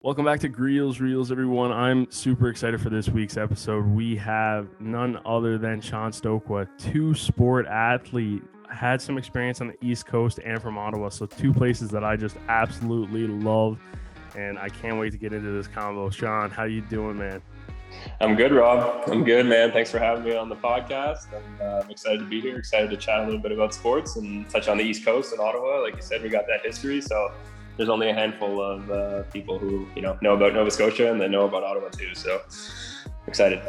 Welcome back to Reels, everyone. I'm super excited for this week's episode. We have none other than Sean Stoqua, two-sport athlete, had some experience on the East Coast and from Ottawa. So two places that I just absolutely love, and I can't wait to get into this combo. Sean, how you doing, man? I'm good, Rob. I'm good, man. Thanks for having me on the podcast. I'm excited to be here, excited to chat a little bit about sports and touch on the East Coast and Ottawa. Like you said, we got that history. So there's only a handful of people who, know about Nova Scotia and they know about Ottawa too. So excited.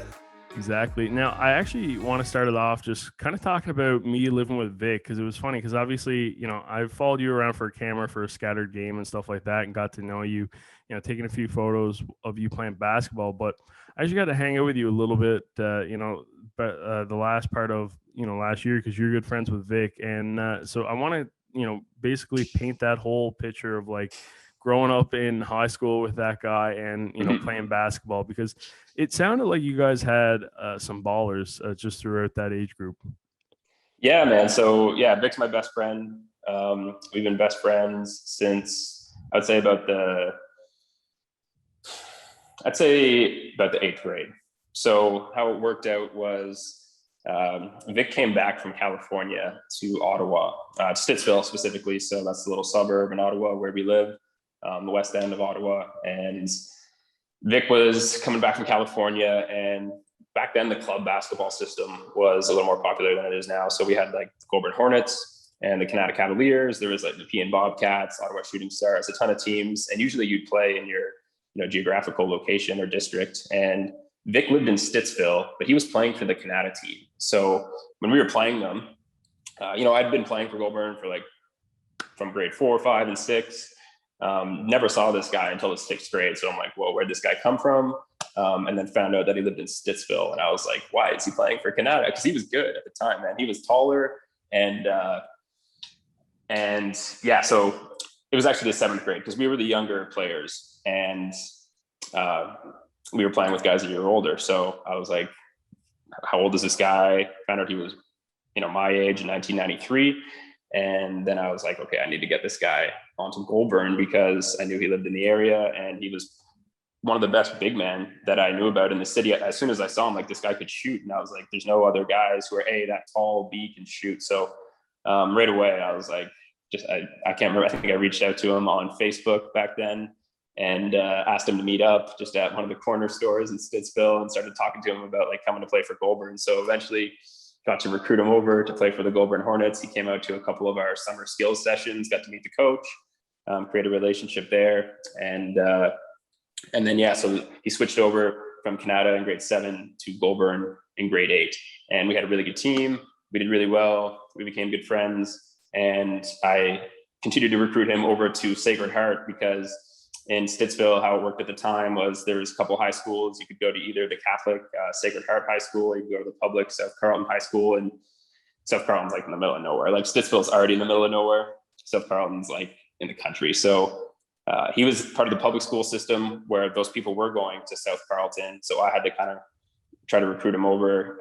Exactly. Now, I actually want to start it off just kind of talking about me living with Vic, because it was funny because obviously, I've followed you around for a camera for a scattered game and stuff like that and got to know you, taking a few photos of you playing basketball. But I actually got to hang out with you a little bit, the last part of, last year, because you're good friends with Vic. And so I want to, basically paint that whole picture of like growing up in high school with that guy and, playing basketball, because it sounded like you guys had some ballers just throughout that age group. Yeah, man. So yeah, Vic's my best friend. We've been best friends since I'd say about the 8th grade. So how it worked out was Vic came back from California to Ottawa, Stittsville specifically. So that's the little suburb in Ottawa where we live, the west end of Ottawa. And Vic was coming back from California, and back then the club basketball system was a little more popular than it is now. So we had like the Goulburn Hornets and the Canada Cavaliers. There was like the P and Bobcats, Ottawa Shooting Stars, a ton of teams. And usually you'd play in your geographical location or district. And Vic lived in Stittsville, but he was playing for the Canada team. So when we were playing them, I'd been playing for Goulburn for like from grade 4, 5, and 6. Never saw this guy until the 6th grade. So I'm like, whoa, where'd this guy come from? And then found out that he lived in Stittsville. And I was like, why is he playing for Canada? Because he was good at the time, man. He was taller. And yeah, so it was actually the 7th grade because we were the younger players. And we were playing with guys a year older. So I was like, how old is this guy? Found out he was, my age in 1993. And then I was like, okay, I need to get this guy onto Goulburn because I knew he lived in the area and he was one of the best big men that I knew about in the city. As soon as I saw him, like, this guy could shoot. And I was like, there's no other guys who are that tall, B, can shoot. So right away, I was like, I can't remember. I think I reached out to him on Facebook back then and asked him to meet up just at one of the corner stores in Stittsville and started talking to him about like coming to play for Goulburn. So eventually got to recruit him over to play for the Goulburn Hornets. He came out to a couple of our summer skills sessions, got to meet the coach, create a relationship there. And then, yeah, so he switched over from Canada in grade 7 to Goulburn in grade 8. And we had a really good team. We did really well. We became good friends. And I continued to recruit him over to Sacred Heart because in Stittsville, how it worked at the time was there was a couple high schools. You could go to either the Catholic Sacred Heart High School, or you could go to the public South Carleton High School. And South Carleton's like in the middle of nowhere. Like Stittsville's already in the middle of nowhere. South Carleton's like in the country. So he was part of the public school system where those people were going to South Carleton. So I had to kind of try to recruit him over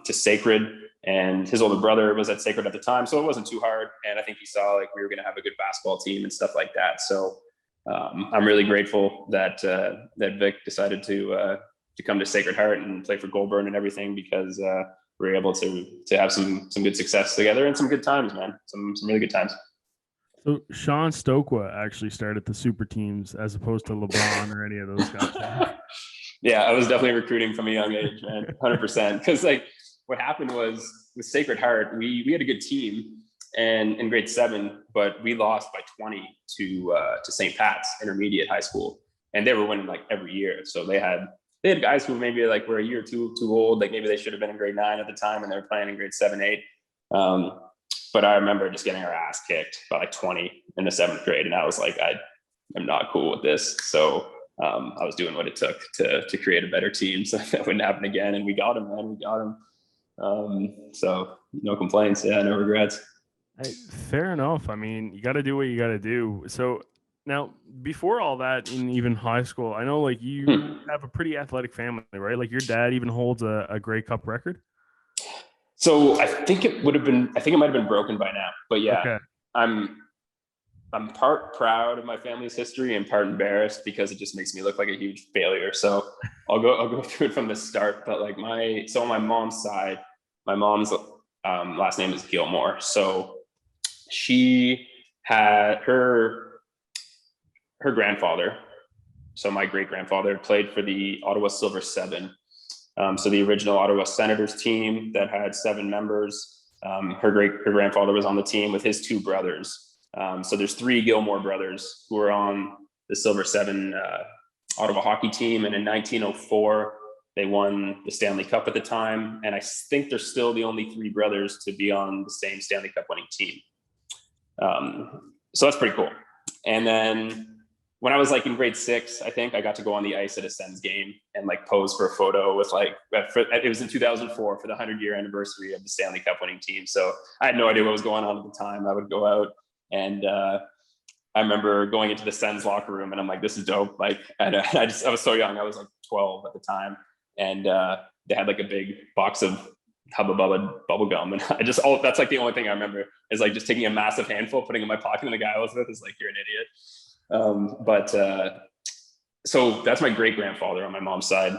to Sacred. And his older brother was at Sacred at the time. So it wasn't too hard. And I think he saw like we were going to have a good basketball team and stuff like that. So I'm really grateful that Vic decided to come to Sacred Heart and play for Goulburn and everything, because we were able to have some good success together and some good times, man. Some really good times. So Sean Stoqua actually started the super teams as opposed to LeBron or any of those guys. Yeah, I was definitely recruiting from a young age, man, 100%. Because like what happened was with Sacred Heart, we had a good team, and in grade 7, but we lost by 20 to St. Pat's Intermediate High School, and they were winning like every year. So they had guys who maybe like were a year or two too old, like maybe they should have been in grade 9 at the time, and they were playing in grade 7, 8. But I remember just getting our ass kicked by like 20 in the 7th grade, and I was like, I'm not cool with this. So I was doing what it took to create a better team so that wouldn't happen again. And we got him, man. We got him. So no complaints. Yeah, no regrets. Hey, fair enough. I mean, you got to do what you got to do. So now, before all that, in even high school, I know like you have a pretty athletic family, right? Like your dad even holds a Grey Cup record. So I think it might have been broken by now, but yeah, Okay. I'm I'm part proud of my family's history and part embarrassed because it just makes me look like a huge failure. So I'll go through it from the start. But like on my mom's side, my mom's last name is Gilmore. So she had her grandfather. So my great grandfather played for the Ottawa Silver Seven. So the original Ottawa Senators team that had 7 members. Her grandfather was on the team with his 2 brothers. So there's 3 Gilmore brothers who were on the Silver Seven Ottawa hockey team. And in 1904, they won the Stanley Cup at the time. And I think they're still the only 3 brothers to be on the same Stanley Cup winning team. So that's pretty cool. And then when I was like in grade 6, I think I got to go on the ice at a Sens game and like pose for a photo with it was in 2004 for the 100-year anniversary of the Stanley Cup winning team. So I had no idea what was going on at the time. I would go out and I remember going into the Sens locker room and I'm like, this is dope. Like, I was so young. I was like 12 at the time. And they had like a big box of Hubba Bubba bubble gum. And that's like the only thing I remember is like just taking a massive handful, putting it in my pocket. And the guy I was with is like, you're an idiot. So that's my great grandfather on my mom's side.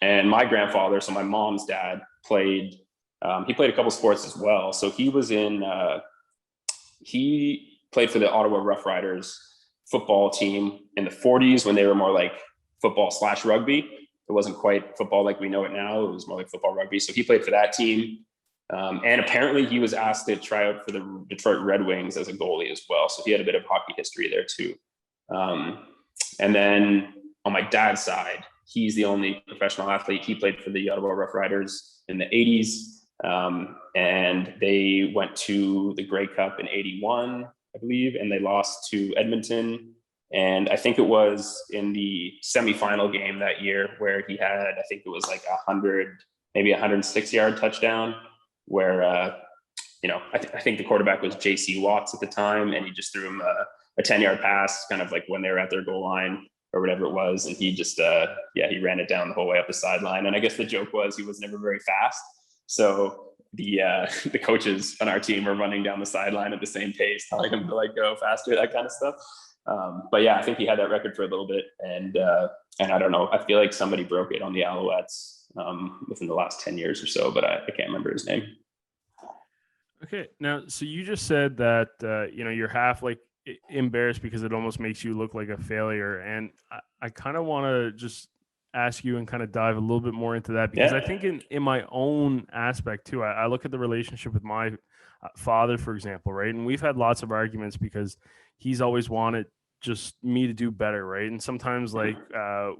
And my grandfather, so my mom's dad played a couple sports as well. So he played for the Ottawa Rough Riders football team in the 40s when they were more like football/rugby. It wasn't quite football like we know it now. It was more like football rugby. So he played for that team. And apparently he was asked to try out for the Detroit Red Wings as a goalie as well. So he had a bit of hockey history there too. And then on my dad's side, he's the only professional athlete. He played for the Ottawa Rough Riders in the 80s. And they went to the Grey Cup in 81, I believe, and they lost to Edmonton. And I think it was in the semifinal game that year where he had, I think it was like 106-yard touchdown where, I think the quarterback was J.C. Watts at the time, and he just threw him a 10-yard pass kind of like when they were at their goal line or whatever it was. And he just, he ran it down the whole way up the sideline. And I guess the joke was he was never very fast. So the coaches on our team were running down the sideline at the same pace, telling him to like go faster, that kind of stuff. But yeah, I think he had that record for a little bit, and I don't know. I feel like somebody broke it on the Alouettes within the last 10 years or so, but I can't remember his name. Okay, now so you just said that you're half like embarrassed because it almost makes you look like a failure, and I kind of want to just ask you and kind of dive a little bit more into that because I think in my own aspect too, I look at the relationship with my father, for example, right, and we've had lots of arguments because he's always wanted just me to do better, right? And sometimes like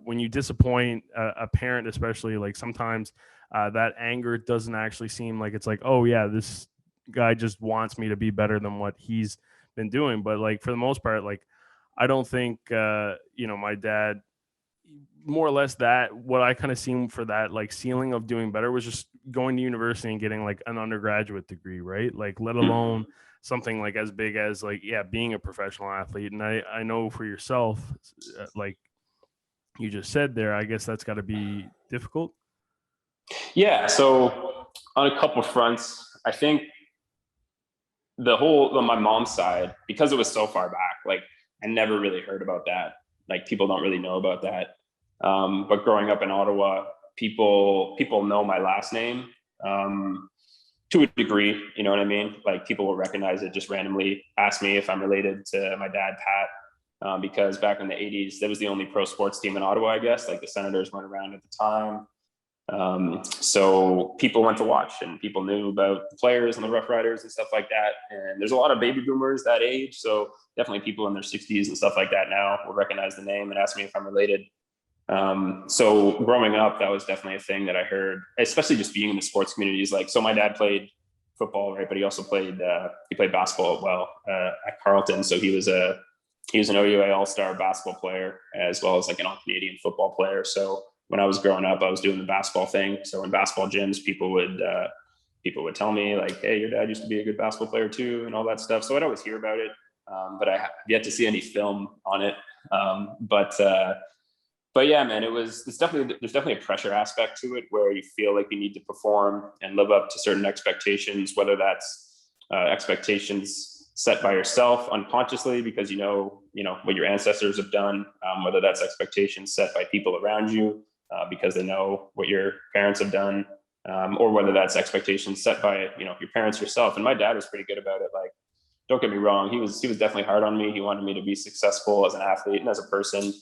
when you disappoint a parent, especially, like sometimes that anger doesn't actually seem like it's like, oh yeah, this guy just wants me to be better than what he's been doing. But like for the most part, like I don't think my dad, more or less, that what I kind of seen for that like ceiling of doing better was just going to university and getting like an undergraduate degree, right? Like let alone something like as big as like being a professional athlete. And I know for yourself, like you just said there, I guess that's got to be difficult. Yeah, so on a couple fronts, I think on my mom's side, because it was so far back, like I never really heard about that. Like people don't really know about that. But growing up in Ottawa, people know my last name to a degree, you know what I mean? Like people will recognize it, just randomly ask me if I'm related to my dad, Pat, because back in the 80s, that was the only pro sports team in Ottawa, I guess. Like the Senators weren't around at the time. So people went to watch and people knew about the players and the Rough Riders and stuff like that. And there's a lot of baby boomers that age. So definitely people in their 60s and stuff like that now will recognize the name and ask me if I'm related. So growing up, that was definitely a thing that I heard, especially just being in the sports communities. Like, so my dad played football, right? But he also played basketball at Carleton. So he was an OUA All-Star basketball player, as well as like an All-Canadian football player. So when I was growing up, I was doing the basketball thing. So in basketball gyms, people would tell me like, hey, your dad used to be a good basketball player too, and all that stuff. So I'd always hear about it. But I have yet to see any film on it. But yeah, man, there's definitely a pressure aspect to it where you feel like you need to perform and live up to certain expectations, whether that's expectations set by yourself unconsciously because you know what your ancestors have done, whether that's expectations set by people around you because they know what your parents have done, or whether that's expectations set by your parents yourself. And my dad was pretty good about it. Like, don't get me wrong, he was definitely hard on me. He wanted me to be successful as an athlete and as a person,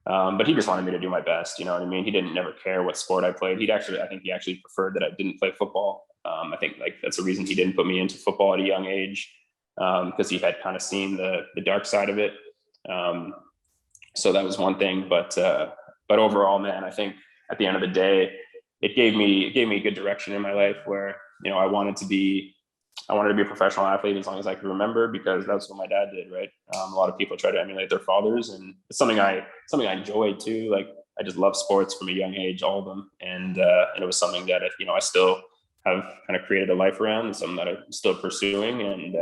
but he just wanted me to do my best. You know what I mean? He didn't never care what sport I played. I think he actually preferred that I didn't play football. I think like that's the reason he didn't put me into football at a young age, because he had kind of seen the dark side of it. So that was one thing, but overall, man, I think at the end of the day, it gave me a good direction in my life where, I wanted to be a professional athlete as long as I could remember, because that's what my dad did. Right. A lot of people try to emulate their fathers, and it's something I enjoyed too. Like, I just love sports from a young age, all of them. And it was something that, I still have kind of created a life around, and something that I'm still pursuing. And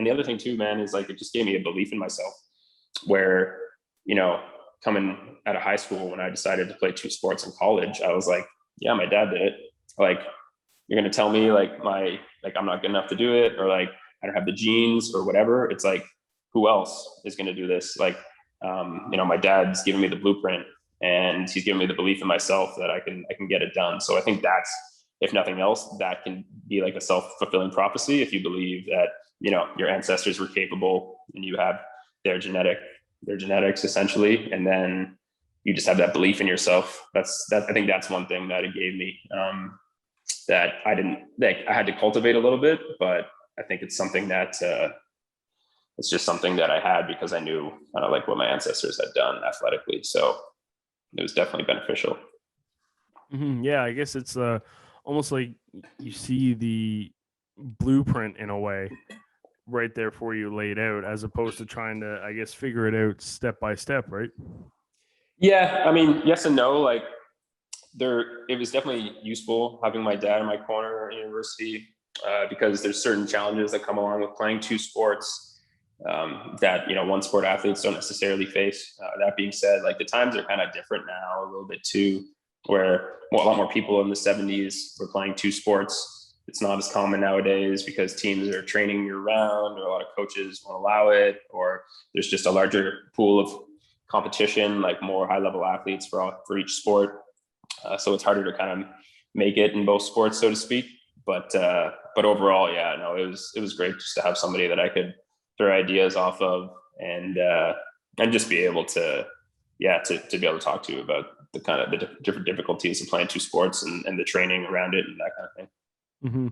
the other thing too, man, is like, it just gave me a belief in myself where, coming out of high school, when I decided to play 2 sports in college, I was like, yeah, my dad did it. Like, you're going to tell me like I'm not good enough to do it, or like I don't have the genes or whatever. It's like, who else is going to do this? Like, my dad's giving me the blueprint, and he's giving me the belief in myself that I can get it done. So I think that's, if nothing else, that can be like a self-fulfilling prophecy. If you believe that, your ancestors were capable and you have their genetics essentially, and then you just have that belief in yourself. I think that's one thing that it gave me, that I had to cultivate a little bit, but I think it's something that, it's just something that I had because I knew kind of like what my ancestors had done athletically. So it was definitely beneficial. Mm-hmm. Yeah, I guess it's almost like you see the blueprint in a way right there for you laid out, as opposed to trying to, I guess, figure it out step by step, right? Yeah, I mean, yes and no. Like, it was definitely useful having my dad in my corner at university, because there's certain challenges that come along with playing 2 sports, that one sport athletes don't necessarily face. That being said, like, the times are kind of different now a little bit too, where a lot more people in the 70s were playing 2 sports. It's not as common nowadays because teams are training year round, or a lot of coaches won't allow it, or there's just a larger pool of competition, like more high level athletes for each sport. So it's harder to kind of make it in both sports, so to speak. But overall, yeah, no, it was great just to have somebody that I could throw ideas off of, and just be able to, to be able to talk to about the kind of the different difficulties of playing 2 sports, and the training around it and that kind of thing. Mm-hmm.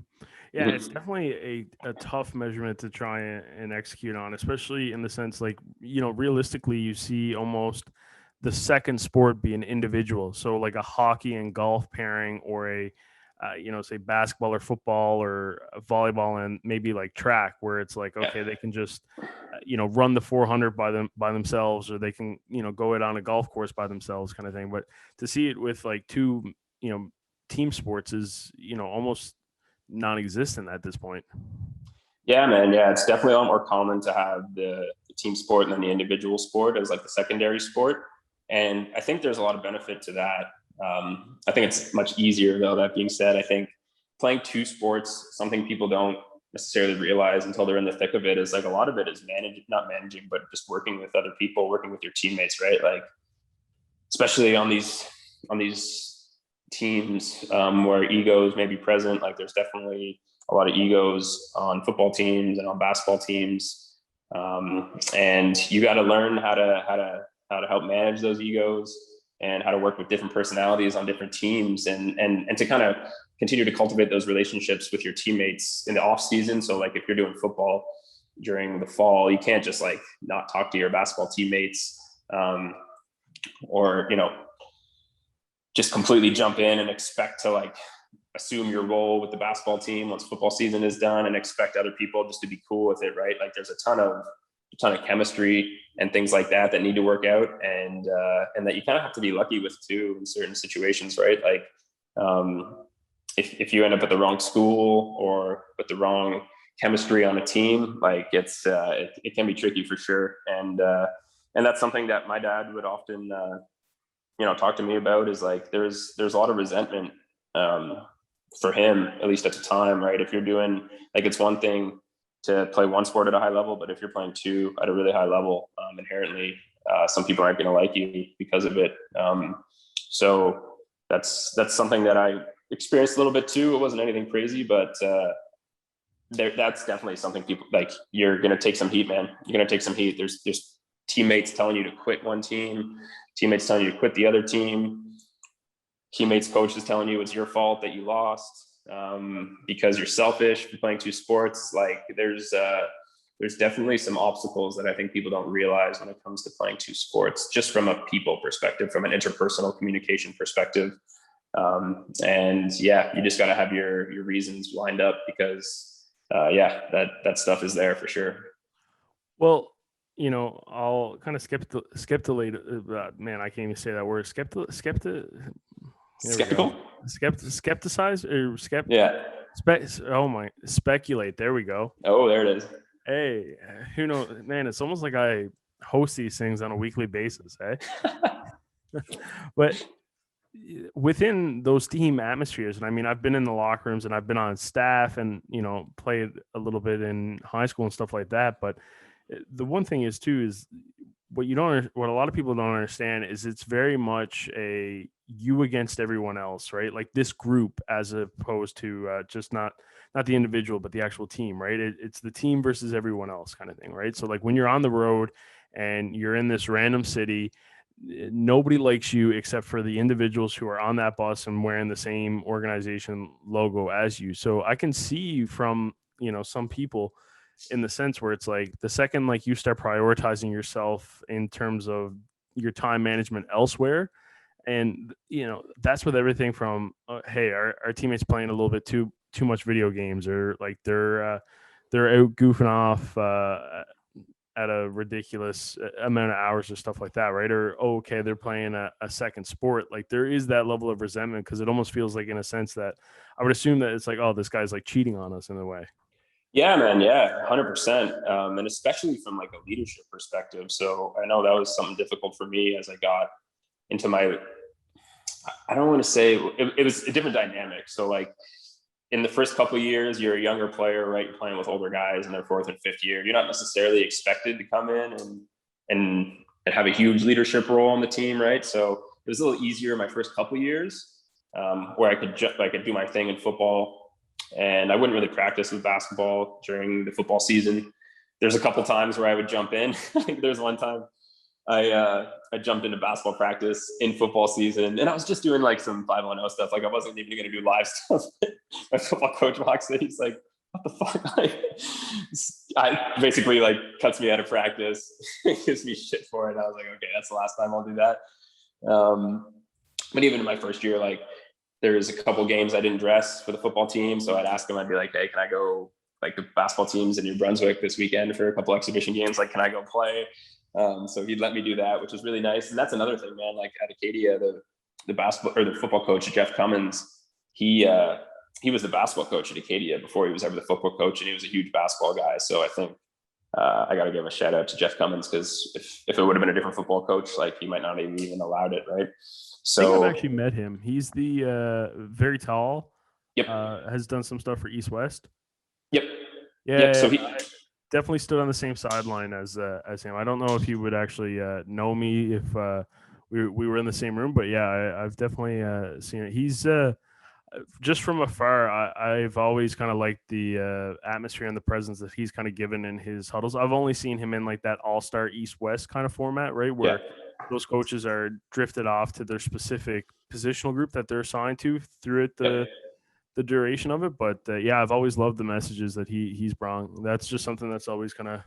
Yeah, it's definitely a tough measurement to try and execute on, especially in the sense, like, realistically, you see almost the second sport be an individual. So like a hockey and golf pairing, or a, say basketball or football or volleyball, and maybe like track, where it's like, okay, they can just, run the 400 by themselves, or they can, go it on a golf course by themselves, kind of thing. But to see it with like 2, team sports is, almost non-existent at this point. Yeah, man. Yeah, it's definitely a lot more common to have the team sport and then the individual sport as like the secondary sport. And I think there's a lot of benefit to that. I think it's much easier though. That being said, I think playing 2 sports, something people don't necessarily realize until they're in the thick of it, is like a lot of it is not managing, but just working with other people, working with your teammates, right? Like, especially on these teams, where egos may be present. Like, there's definitely a lot of egos on football teams and on basketball teams, and you got to learn how to help manage those egos, and how to work with different personalities on different teams, and to kind of continue to cultivate those relationships with your teammates in the off season. So like, if you're doing football during the fall, you can't just like not talk to your basketball teammates, or just completely jump in and expect to like assume your role with the basketball team once football season is done, and expect other people just to be cool with it, right? Like, there's a ton of chemistry and things like that need to work out, and that you kind of have to be lucky with too in certain situations, right? Like, if you end up at the wrong school or with the wrong chemistry on a team, like it can be tricky for sure. And that's something that my dad would often talk to me about, is like, there's a lot of resentment, for him, at least at the time, right? If you're doing, like, it's one thing to play one sport at a high level, but if you're playing two at a really high level, inherently, some people aren't going to like you because of it. So that's something that I experienced a little bit too. It wasn't anything crazy, but that's definitely something people like. You're going to take some heat, man. You're going to take some heat. There's teammates telling you to quit one team, teammates telling you to quit the other team, teammates, coaches telling you it's your fault that you lost because you're selfish for playing two sports. Like there's definitely some obstacles that I think people don't realize when it comes to playing two sports, just from a people perspective, from an interpersonal communication perspective. And yeah, you just got to have your reasons lined up because that stuff is there for sure. Well, I'll kind of skepticate. Man, I can't even say that word. Skeptical? Skepticize or Yeah. Speculate. There we go. Oh, there it is. Hey, who knows, man? It's almost like I host these things on a weekly basis, eh? But within those team atmospheres, and I mean, I've been in the locker rooms and I've been on staff and, played a little bit in high school and stuff like that. But the one thing is too, is what a lot of people don't understand is it's very much a you against everyone else, right? Like this group, as opposed to just not the individual, but the actual team, right? It's the team versus everyone else kind of thing, right? So like when you're on the road and you're in this random city, nobody likes you except for the individuals who are on that bus and wearing the same organization logo as you. So I can see from, some people in the sense where it's like the second, like you start prioritizing yourself in terms of your time management elsewhere. And, that's with everything from, hey, our teammates playing a little bit too much video games, or like they're out goofing off, at a ridiculous amount of hours or stuff like that, right? Or okay, they're playing a second sport. Like there is that level of resentment because it almost feels like, in a sense, that I would assume that it's like, oh, this guy's like cheating on us in a way. Yeah, man. Yeah, 100%. And especially from like a leadership perspective. So I know that was something difficult for me as I got into I don't want to say it was a different dynamic. So like in the first couple of years, you're a younger player, right? You're playing with older guys in their fourth and fifth year. You're not necessarily expected to come in and have a huge leadership role on the team, right? So it was a little easier my first couple of years, where I could do my thing in football, and I wouldn't really practice with basketball during the football season. There's a couple times where I would jump in. I think there's one time I jumped into basketball practice in football season, and I was just doing like some 5-on-0 stuff. Like I wasn't even going to do live stuff. My football coach walks in, he's like, "What the fuck?" I basically like cuts me out of practice, gives me shit for it. And I was like, okay, that's the last time I'll do that. But even in my first year, like there was a couple games I didn't dress for the football team, so I'd ask him. I'd be like, "Hey, can I go? Like the basketball team's in New Brunswick this weekend for a couple exhibition games. Like, can I go play?" So he'd let me do that, which was really nice. And that's another thing, man. Like at Acadia, the basketball or the football coach, Jeff Cummins, he was the basketball coach at Acadia before he was ever the football coach, and he was a huge basketball guy. So I think I got to give a shout out to Jeff Cummins, because if it would have been a different football coach, like he might not have even allowed it, right? So I think I've actually met him. He's the very tall. Yep. Has done some stuff for East West. Yep. Yeah. Yep. So he definitely stood on the same sideline as him. I don't know if he would actually know me if we were in the same room, but yeah, I've definitely seen it. He's just from afar. I've always kind of liked the atmosphere and the presence that he's kind of given in his huddles. I've only seen him in like that all-star East-West kind of format, right? Where those coaches are drifted off to their specific positional group that they're assigned to throughout the duration of it. But yeah, I've always loved the messages that he's brought. That's just something that's always kind of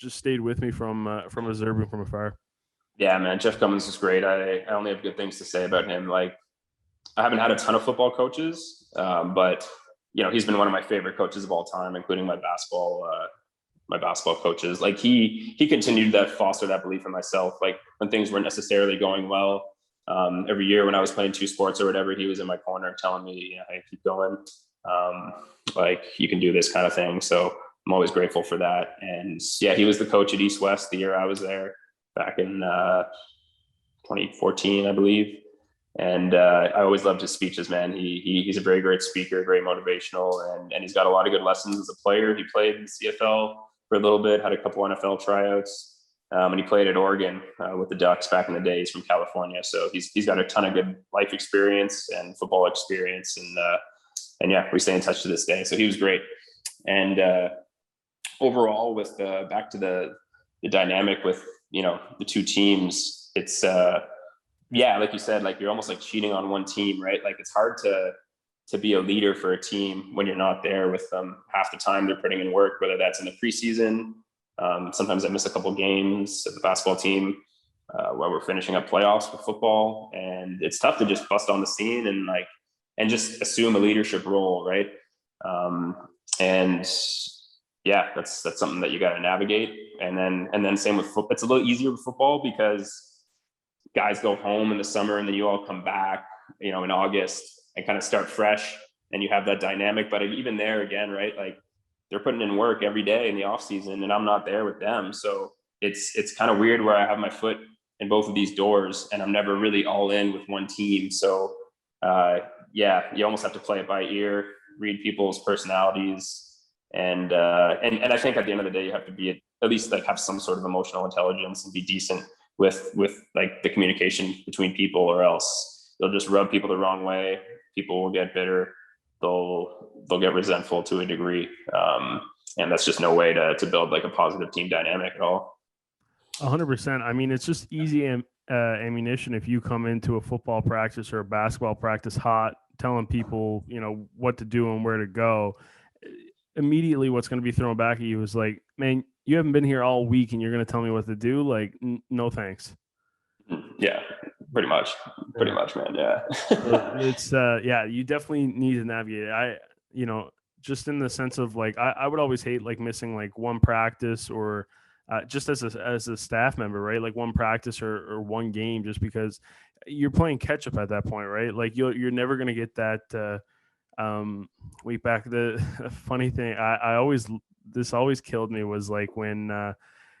just stayed with me from observing from afar. Yeah, man, Jeff Cummins is great. I only have good things to say about him. Like, I haven't had a ton of football coaches, but he's been one of my favorite coaches of all time, including my basketball coaches. Like he continued to foster that belief in myself. Like when things weren't necessarily going well, every year when I was playing two sports or whatever, he was in my corner telling me, "Hey, keep going. Like you can do this," kind of thing. So I'm always grateful for that. And yeah, he was the coach at East West the year I was there back in 2014, I believe. And I always loved his speeches, man. He's a very great speaker, very motivational, and he's got a lot of good lessons as a player. He played in the CFL for a little bit, had a couple NFL tryouts, and he played at Oregon with the Ducks back in the day. He's from California, so he's got a ton of good life experience and football experience, and yeah, we stay in touch to this day. So he was great. And overall, with back to the dynamic with the two teams, it's yeah, like you said, like you're almost like cheating on one team, right? Like it's hard to be a leader for a team when you're not there with them half the time. They're putting in work, whether that's in the preseason. Sometimes I miss a couple games at the basketball team while we're finishing up playoffs with football, and it's tough to just bust on the scene and just assume a leadership role, right? And yeah, that's something that you got to navigate. And then same with football. It's a little easier with football because guys go home in the summer and then you all come back, in August and kind of start fresh, and you have that dynamic. But even there again, right? Like they're putting in work every day in the off season and I'm not there with them. So it's kind of weird where I have my foot in both of these doors and I'm never really all in with one team. So yeah, you almost have to play it by ear, read people's personalities. And I think at the end of the day, you have to be at least like have some sort of emotional intelligence and be decent with like the communication between people, or else they'll just rub people the wrong way. People will get bitter. They'll get resentful to a degree. And that's just no way to build like a positive team dynamic at all. 100%. I mean, it's just easy ammunition if you come into a football practice or a basketball practice hot, telling people, what to do and where to go. Immediately what's going to be thrown back at you is like, man, you haven't been here all week and you're going to tell me what to do. Like, no, thanks. Yeah, pretty much, man. Yeah. It's yeah, you definitely need to navigate it. Just in the sense of like, I would always hate like missing like one practice or just as a staff member, right? Like one practice or one game, just because you're playing catch up at that point, right? Like you're never going to get that, week back. The funny thing this always killed me was like when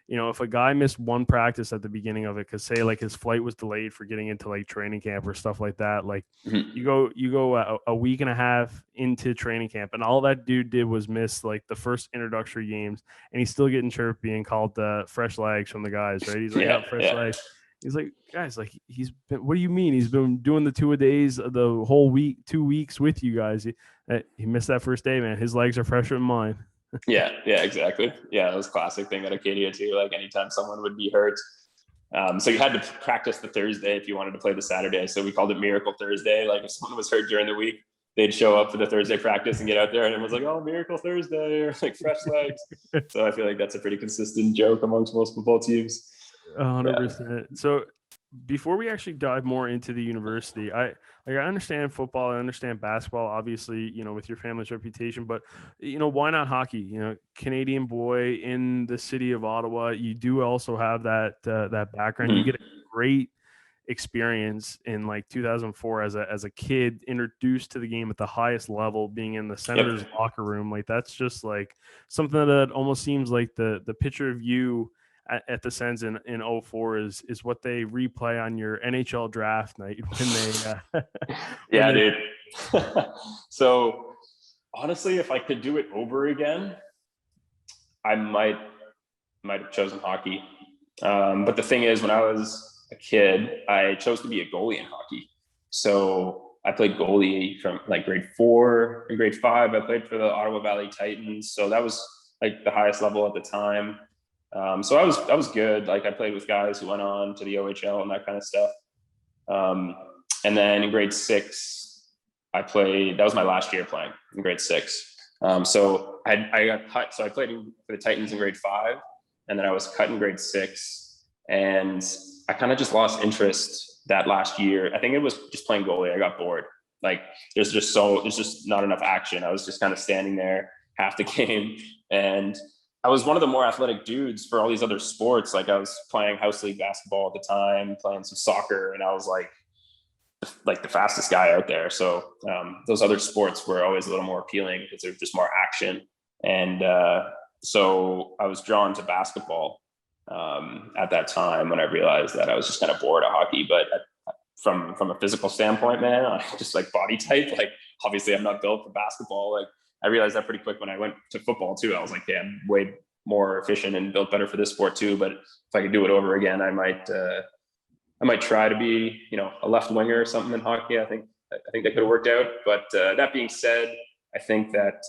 if a guy missed one practice at the beginning of it, because say like his flight was delayed for getting into like training camp or stuff like that, like you go a week and a half into training camp and all that dude did was miss like the first introductory games, and he's still getting chirped being called fresh legs from the guys, right? He's like, fresh legs. He's like, guys, like what do you mean? He's been doing the 2-a-days the whole week, 2 weeks with you guys. He missed that first day, man. His legs are fresher than mine. Yeah, exactly. Yeah, that was a classic thing at Acadia too. Like anytime someone would be hurt, so you had to practice the Thursday if you wanted to play the Saturday. So we called it Miracle Thursday. Like if someone was hurt during the week, they'd show up for the Thursday practice and get out there, and everyone's like, "Oh, Miracle Thursday," or like fresh legs. So I feel like that's a pretty consistent joke amongst most football teams. 100%. So before we actually dive more into the university, I understand football, I understand basketball, obviously, with your family's reputation, but why not hockey? Canadian boy in the city of Ottawa, you do also have that background. You get a great experience in like 2004 as a kid, introduced to the game at the highest level, being in the Senators locker room. Like that's just like something that almost seems like the picture of you at the Sens in 04 is what they replay on your NHL draft night when they dude. So honestly, if I could do it over again, I might have chosen hockey. But the thing is, when I was a kid, I chose to be a goalie in hockey. So I played goalie from like grade 4 and grade 5. I played for the Ottawa Valley Titans. So that was like the highest level at the time. So I was good. Like I played with guys who went on to the OHL and that kind of stuff. And then in grade 6, that was my last year playing in grade 6. So I got cut. So I played for the Titans in grade 5, and then I was cut in grade 6, and I kind of just lost interest that last year. I think it was just playing goalie. I got bored. Like there's just not enough action. I was just kind of standing there half the game, and I was one of the more athletic dudes for all these other sports. Like I was playing house league basketball at the time, playing some soccer, and I was like the fastest guy out there. So those other sports were always a little more appealing because there's just more action. And so I was drawn to basketball at that time when I realized that I was just kind of bored of hockey. But from a physical standpoint, man, just like body type, like obviously I'm not built for basketball. Like I realized that pretty quick when I went to football too. I was like, yeah, I'm way more efficient and built better for this sport too. But if I could do it over again, I might try to be, a left winger or something in hockey. I think that could have worked out. But that being said, I think that,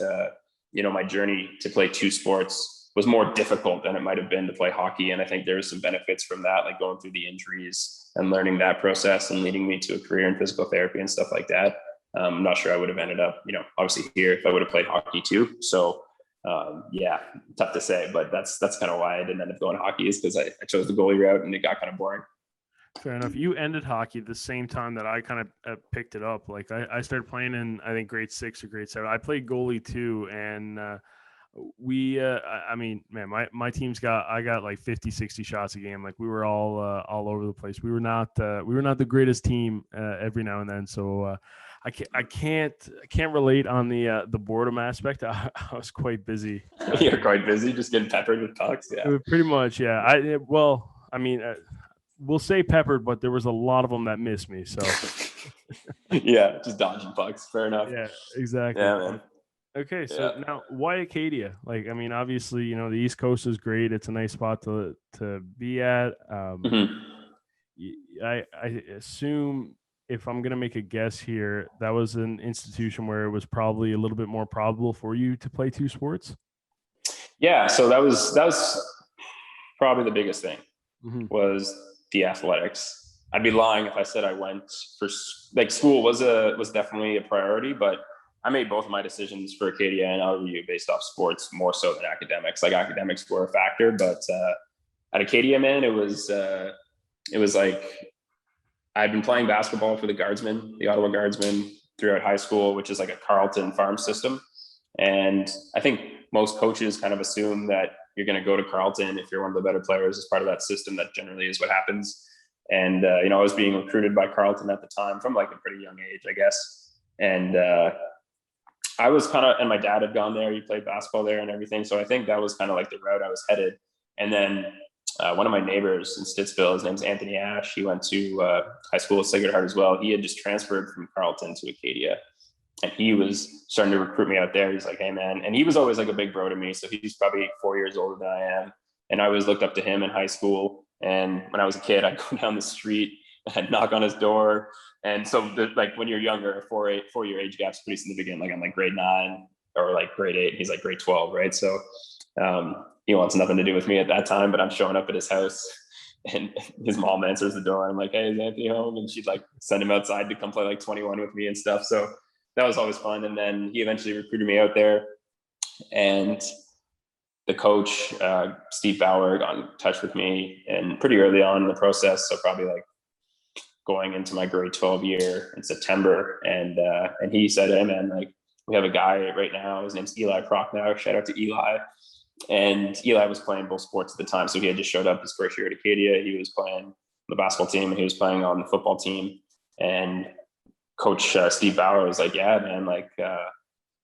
my journey to play two sports was more difficult than it might have been to play hockey. And I think there's some benefits from that, like going through the injuries and learning that process and leading me to a career in physical therapy and stuff like that. I'm not sure I would have ended up, obviously here if I would have played hockey too. So yeah, tough to say, but that's kind of why I didn't end up going to hockey, is because I chose the goalie route and it got kind of boring. Fair enough. You ended hockey the same time that I kind of picked it up. Like I started playing in, I think, grade 6 or grade 7. I played goalie too. And I mean, man, my team's I got like 50, 60 shots a game. Like we were all over the place. We were not the greatest team every now and then. So I can't relate on the boredom aspect. I was quite busy. You're quite busy, just getting peppered with pucks. Yeah, pretty much. Yeah. We'll say peppered, but there was a lot of them that missed me. So yeah, just dodging pucks. Fair enough. Yeah, exactly. Yeah, man. Okay, so now why Acadia? Like, I mean, obviously, the East Coast is great. It's a nice spot to be at. I assume, if I'm gonna make a guess here, that was an institution where it was probably a little bit more probable for you to play two sports. Yeah, so that was probably the biggest thing, was the athletics. I'd be lying if I said I went for, like, school was definitely a priority, but I made both of my decisions for Acadia and LRU based off sports more so than academics. Like academics were a factor, but at Acadia, man, it was like I'd been playing basketball for the Guardsmen, the Ottawa Guardsmen, throughout high school, which is like a Carleton farm system. And I think most coaches kind of assume that you're going to go to Carleton if you're one of the better players as part of that system. That generally is what happens. And, I was being recruited by Carleton at the time from like a pretty young age, I guess. And I was and my dad had gone there. He played basketball there and everything. So I think that was kind of like the route I was headed. And then one of my neighbors in Stittsville, his name's Anthony Ash. He went to high school at Sacred Heart as well. He had just transferred from Carleton to Acadia. And he was starting to recruit me out there. He's like, hey, man. And he was always like a big bro to me. So he's probably 4 years older than I am. And I always looked up to him in high school. And when I was a kid, I'd go down the street, I'd knock on his door. And so like when you're younger, 4-year age gap's pretty significant. Like I'm like grade 9 or like grade 8. He's like grade 12, right? So he wants nothing to do with me at that time, but I'm showing up at his house and his mom answers the door. I'm like, hey, is Anthony home? And she'd like send him outside to come play like 21 with me and stuff. So that was always fun. And then he eventually recruited me out there, and the coach, Steve Bauer, got in touch with me and pretty early on in the process. So probably like going into my grade 12 year in September. And he said, hey man, like we have a guy right now, his name's Eli Prochnow. Shout out to Eli. And Eli was playing both sports at the time. So he had just showed up his first year at Acadia. He was playing on the basketball team and he was playing on the football team. And Coach Steve Bauer was like, yeah, man, like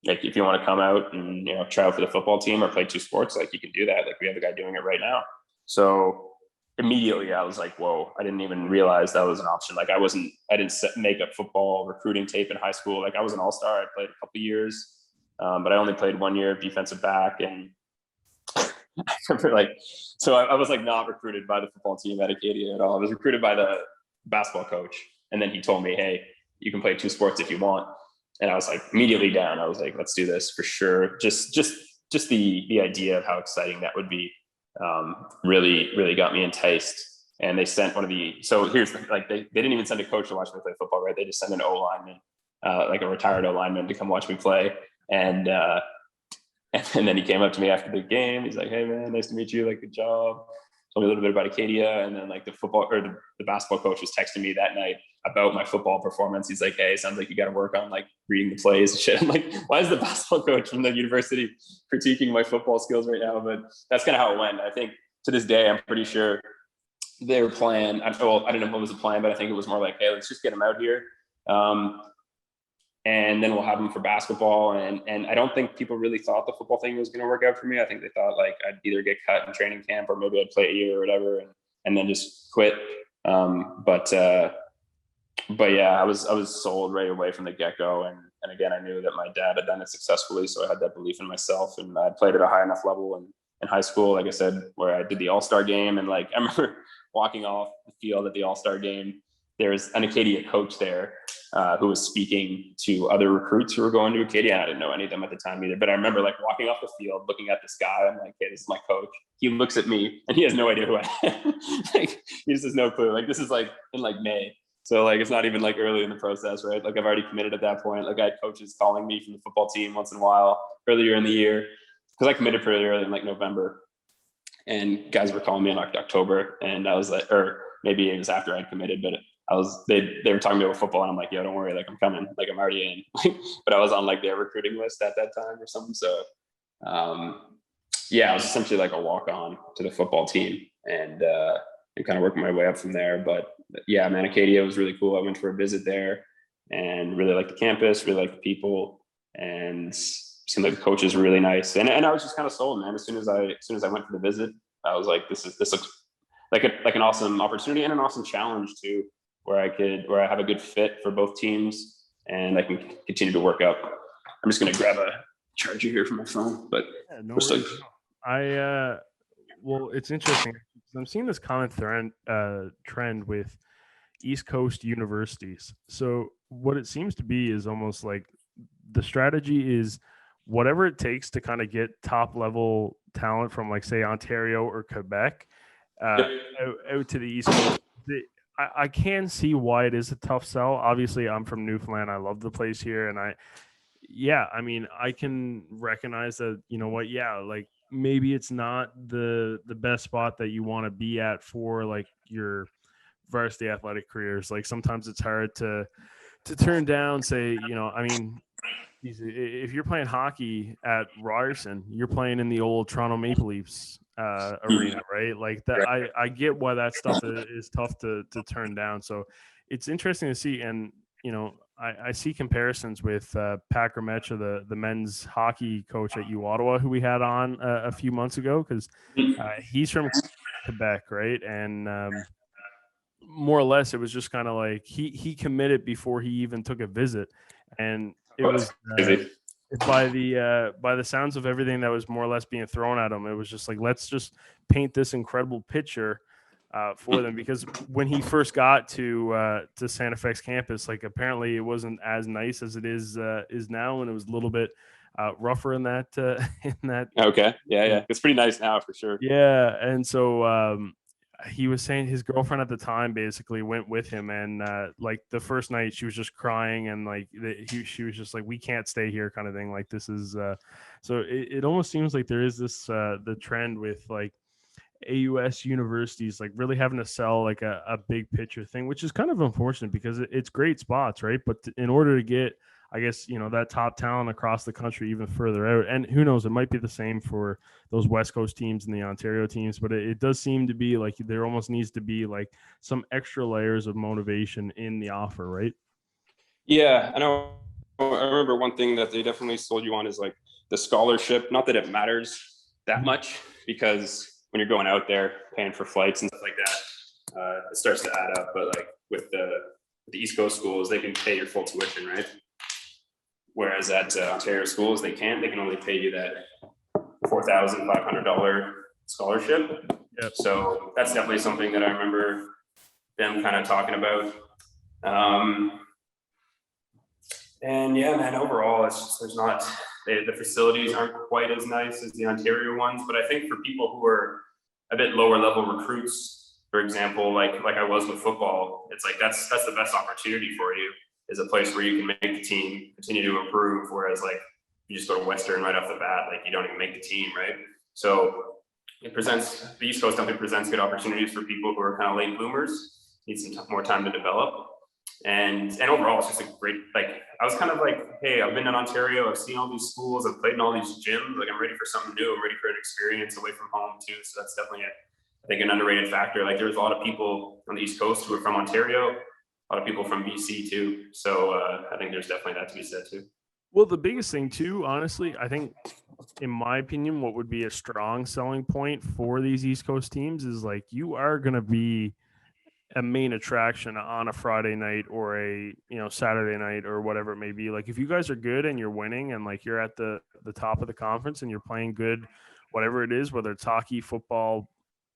if you want to come out and, try out for the football team or play two sports, like you can do that. Like we have a guy doing it right now. So immediately I was like, whoa, I didn't even realize that was an option. Like I didn't make a football recruiting tape in high school. Like I was an all-star. I played a couple of years, but I only played 1 year of defensive back. And I remember so I was like not recruited by the football team at Acadia at all. I was recruited by the basketball coach. And then he told me, hey, you can play two sports if you want. And I was like immediately down. I was like, let's do this for sure. Just the idea of how exciting that would be really got me enticed. And they sent so here's they didn't even send a coach to watch me play football, right? They just sent an O lineman, like a retired O lineman, to come watch me play. And then he came up to me after the game. He's like, hey man, nice to meet you. Like, good job. Told me a little bit about Acadia. And then like the basketball coach was texting me that night about my football performance. He's like, hey, sounds like you got to work on like reading the plays and shit. I'm like, why is the basketball coach from the university critiquing my football skills right now? But that's kind of how it went. I think to this day, I'm pretty sure they were playing. I don't know what was the plan, but I think it was more like, hey, let's just get him out here. And then we'll have him for basketball. And I don't think people really thought the football thing was going to work out for me. I think they thought like I'd either get cut in training camp or maybe I'd play a year or whatever and then just quit. But but yeah, I was sold right away from the get-go. And again, I knew that my dad had done it successfully, so I had that belief in myself, and I played at a high enough level in high school, like I said, where I did the all-star game. And like I remember walking off the field at the all-star game, there's an Acadia coach there who was speaking to other recruits who were going to Acadia. I didn't know any of them at the time either, but I remember like walking off the field, looking at this guy. I'm like, hey, this is my coach. He looks at me and he has no idea who I am. Like, he just has no clue. Like, this is like in like May. So like, it's not even like early in the process, right? Like, I've already committed at that point. Like, I had coaches calling me from the football team once in a while earlier in the year, because I committed pretty early in like November, and guys were calling me in like October, and I was like, or maybe it was after I'd committed, but they were talking about football, and I'm like, yo, don't worry, like I'm coming, like I'm already in. But I was on like their recruiting list at that time or something. So yeah, I was essentially like a walk on to the football team, and kind of working my way up from there. But yeah, man, Acadia was really cool. I went for a visit there and really liked the campus, really liked the people, and seemed like the coaches were really nice. And I was just kind of sold, man. As soon as I went for the visit, I was like, this looks like an awesome opportunity and an awesome challenge too, where I have a good fit for both teams and I can continue to work up. I'm just gonna grab a charger here for my phone, but yeah, no worries. Well, it's interesting. I'm seeing this common trend with East Coast universities. So what it seems to be is almost like the strategy is whatever it takes to kind of get top level talent from like say Ontario or Quebec out to the East Coast. I can see why it is a tough sell. Obviously, I'm from Newfoundland. I love the place here, and I mean, I can recognize that. You know what? Yeah, like maybe it's not the best spot that you want to be at for like your varsity athletic careers. Like sometimes it's hard to turn down. Say, I mean, if you're playing hockey at Ryerson, you're playing in the old Toronto Maple Leafs arena, right? Like that, I get why that stuff is tough to turn down. So it's interesting to see, and I see comparisons with Pat Grametcha, the men's hockey coach at uOttawa, who we had on a few months ago, because he's from Quebec, right? And more or less, it was just kind of like he committed before he even took a visit, and it was by the sounds of everything that was more or less being thrown at him, it was just like, let's just paint this incredible picture for them, because when he first got to Santa Fe's campus, like apparently it wasn't as nice as it is now, and it was a little bit rougher in that in that. Okay, yeah, it's pretty nice now for sure. Yeah, and so he was saying his girlfriend at the time basically went with him, and like the first night she was just crying, and like she was just like, we can't stay here kind of thing. Like this is so it almost seems like there is this the trend with like AUS universities like really having to sell like a big picture thing, which is kind of unfortunate because it's great spots, right? But in order to get, I guess, that top talent across the country even further out, and who knows, it might be the same for those West Coast teams and the Ontario teams, but it does seem to be like there almost needs to be like some extra layers of motivation in the offer, right? Yeah, I know. I remember one thing that they definitely sold you on is like the scholarship. Not that it matters that much, because when you're going out there paying for flights and stuff like that, it starts to add up. But like with the East Coast schools, they can pay your full tuition, right? Whereas at Ontario schools, they can't. They can only pay you that $4,500 scholarship. Yep. So that's definitely something that I remember them kind of talking about. And yeah, man, overall, it's just the facilities aren't quite as nice as the Ontario ones. But I think for people who are a bit lower level recruits, for example, like I was with football, it's like that's the best opportunity for you, is a place where you can make the team, continue to improve. Whereas like you just go to Western right off the bat, like you don't even make the team, right? So the East Coast definitely presents good opportunities for people who are kind of late bloomers, need some more time to develop. And overall, it's just a great, like, I was kind of like, hey, I've been in Ontario, I've seen all these schools, I've played in all these gyms, like I'm ready for something new, I'm ready for an experience away from home too. So that's definitely I think an underrated factor. Like there's a lot of people on the East Coast who are from Ontario, a lot of people from BC too. So I think there's definitely that to be said too. Well, the biggest thing too, honestly, I think, in my opinion, what would be a strong selling point for these East Coast teams is like you are going to be a main attraction on a Friday night or a Saturday night or whatever it may be. Like if you guys are good and you're winning and like you're at the top of the conference and you're playing good, whatever it is, whether it's hockey, football,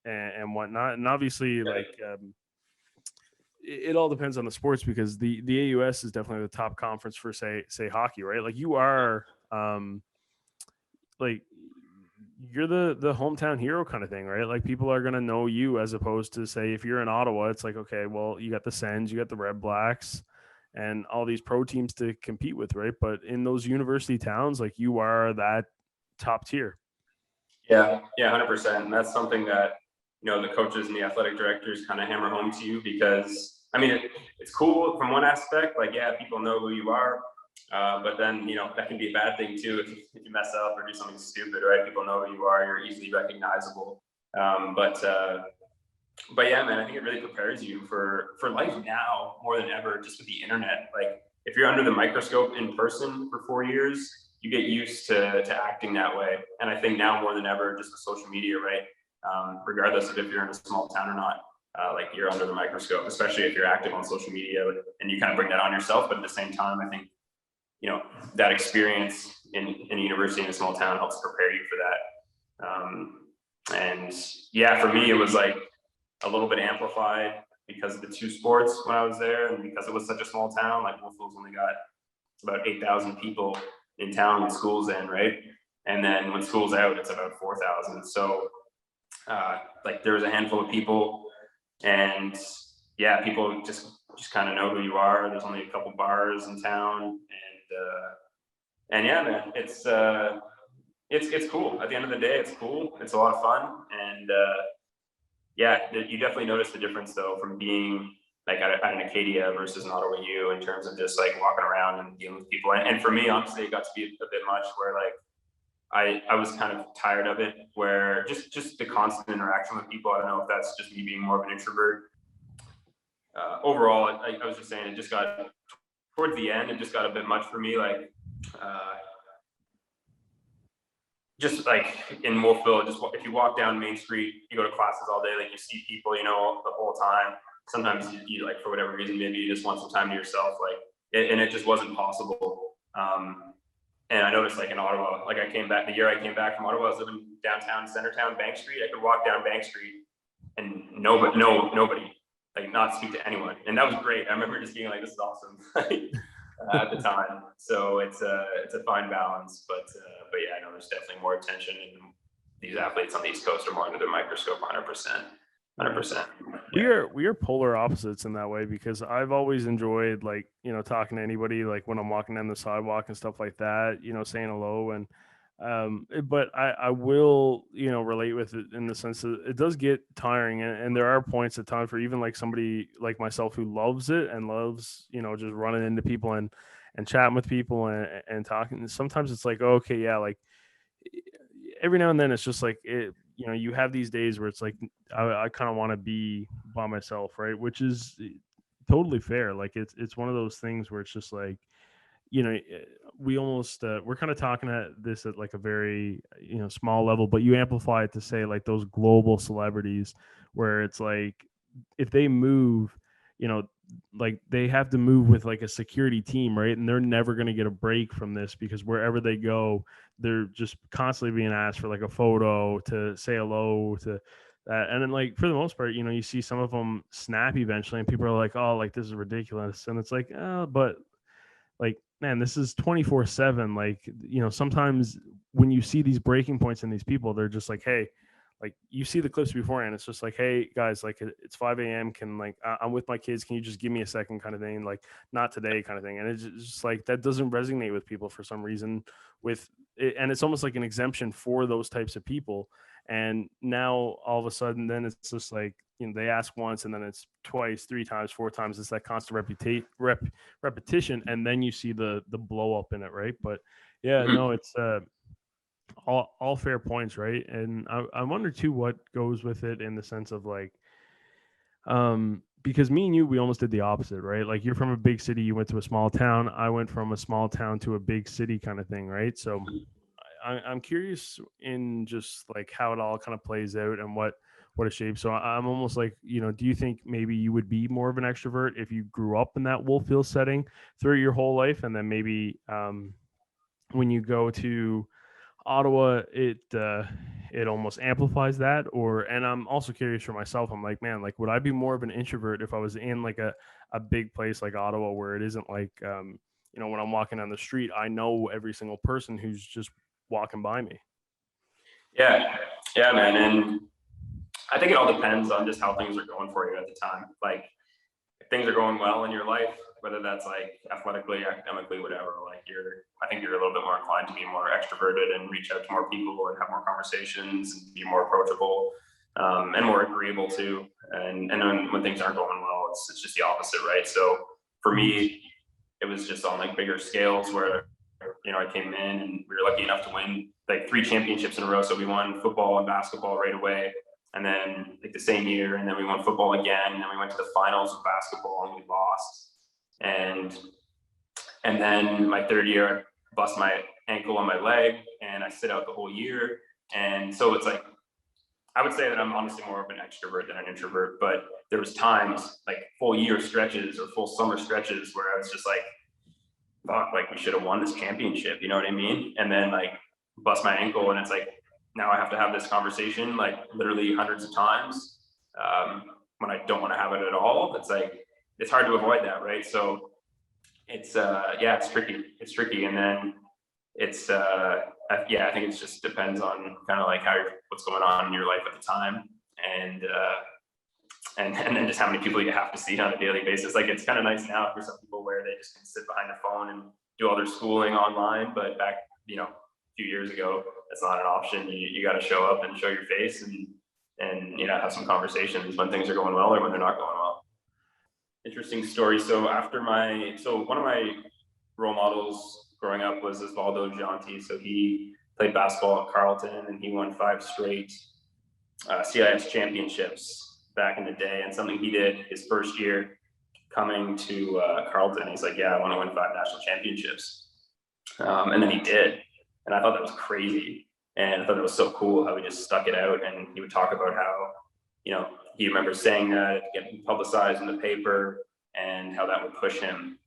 and whatnot, and obviously like it all depends on the sports because the AUS is definitely the top conference for say hockey, right? Like you are like you're the hometown hero kind of thing, right? Like people are gonna know you as opposed to say if you're in Ottawa, it's like okay, well you got the Sens, you got the Red Blacks, and all these pro teams to compete with, right? But in those university towns, like you are that top tier. Yeah, 100%. And that's something that the coaches and the athletic directors kind of hammer home to you because I mean it's cool from one aspect, like yeah, people know who you are. But then, that can be a bad thing too if you mess up or do something stupid, right? People know who you are, you're easily recognizable. But yeah, man, I think it really prepares you for life now more than ever, just with the internet. Like if you're under the microscope in person for 4 years, you get used to acting that way. And I think now more than ever, just with social media, right? Regardless of if you're in a small town or not, like you're under the microscope, especially if you're active on social media and you kind of bring that on yourself. But at the same time, I think that experience in a university in a small town helps prepare you for that. And yeah, for me, it was like a little bit amplified because of the two sports when I was there, and because it was such a small town. Like Wolfville's only got about 8,000 people in town when school's in, right? And then when school's out, it's about 4,000. So like there was a handful of people, and yeah, people just kind of know who you are. There's only a couple bars in town, and yeah, man, it's cool. At the end of the day, it's cool. It's a lot of fun, and yeah, you definitely notice the difference though from being like at an Acadia versus an Ottawa U in terms of just like walking around and dealing with people. And for me, honestly, it got to be a bit much where like I was kind of tired of it, where just the constant interaction with people. I don't know if that's just me being more of an introvert. Overall, I was just saying it just got towards the end. It just got a bit much for me. Like just like in Wolfville, just if you walk down Main Street, you go to classes all day, like you see people, the whole time. Sometimes you like for whatever reason, maybe you just want some time to yourself, and it just wasn't possible. And I noticed like in Ottawa, like the year I came back from Ottawa, I was living downtown, Centertown, Bank Street. I could walk down Bank Street and nobody, like not speak to anyone. And that was great. I remember just being like, this is awesome at the time. So it's a fine balance, but yeah, I know there's definitely more attention, and these athletes on the East Coast are more under the microscope, 100%. 100%. We are polar opposites in that way because I've always enjoyed like talking to anybody like when I'm walking down the sidewalk and stuff like that, saying hello. And but I will relate with it in the sense that it does get tiring, and there are points at times for even like somebody like myself who loves it and loves just running into people and chatting with people and talking. Sometimes it's like, okay, yeah, like every now and then it's just like it, you have these days where it's like I kind of want to be by myself, right? Which is totally fair. Like it's one of those things where it's just like we almost we're kind of talking at this at like a very small level, but you amplify it to say like those global celebrities where it's like if they move, like they have to move with like a security team, right? And they're never going to get a break from this because wherever they go, they're just constantly being asked for like a photo to say hello to that. And then like for the most part, you see some of them snap eventually and people are like, oh, like this is ridiculous. And it's like, oh, but like, man, this is 24/7. Like, sometimes when you see these breaking points in these people, they're just like, hey, like you see the clips beforehand. It's just like, hey guys, like it's 5 a.m. Can like I'm with my kids. Can you just give me a second kind of thing? Like not today kind of thing. And it's just like that doesn't resonate with people for some reason with it, and it's almost like an exemption for those types of people. And now all of a sudden, then it's just like, they ask once and then it's twice, 3 times, 4 times. It's that constant repetition. And then you see the blow up in it. Right. But yeah, no, it's, all fair points, right? And I wonder too what goes with it in the sense of like, because me and you, we almost did the opposite, right? Like you're from a big city, you went to a small town. I went from a small town to a big city kind of thing, right? So I'm curious in just like how it all kind of plays out and what what a shape. So I'm almost like, do you think maybe you would be more of an extrovert if you grew up in that Wolfville setting through your whole life, and then maybe when you go to Ottawa, it almost amplifies that? Or, and I'm also curious for myself. I'm like, man, like, would I be more of an introvert if I was in like a big place like Ottawa, where it isn't like, when I'm walking down the street, I know every single person who's just walking by me. Yeah, man. And I think it all depends on just how things are going for you at the time. Like, if things are going well in your life, whether that's like athletically, academically, whatever, like I think you're a little bit more inclined to be more extroverted and reach out to more people and have more conversations and be more approachable, and more agreeable too. And then when things aren't going well, it's just the opposite, right? So for me, it was just on like bigger scales where, I came in and we were lucky enough to win like 3 championships in a row. So we won football and basketball right away. And then like the same year, and then we won football again, and then we went to the finals of basketball and we lost. And then my 3rd year, I bust my ankle on my leg and I sit out the whole year. And so it's like, I would say that I'm honestly more of an extrovert than an introvert, but there was times like full year stretches or full summer stretches where I was just like, fuck, like we should have won this championship, you know what I mean? And then like bust my ankle and it's like, now I have to have this conversation like literally hundreds of times, when I don't want to have it at all. It's like, it's hard to avoid that, right? So it's it's tricky. And then it's I think it just depends on kind of like what's going on in your life at the time, and then just how many people you have to see on a daily basis. Like, it's kind of nice now for some people where they just can sit behind their phone and do all their schooling online, but back a few years ago, that's not an option. You got to show up and show your face and have some conversations when things are going well or when they're not going well. Interesting story. So one of my role models growing up was Osvaldo Gianti. So he played basketball at Carleton and he won 5 straight CIS championships back in the day. And something he did his first year coming to Carleton, he's like, yeah, I want to win 5 national championships. And then he did. And I thought that was crazy. And I thought it was so cool how he just stuck it out. And he would talk about how, he remembers saying that, getting publicized in the paper, and how that would push him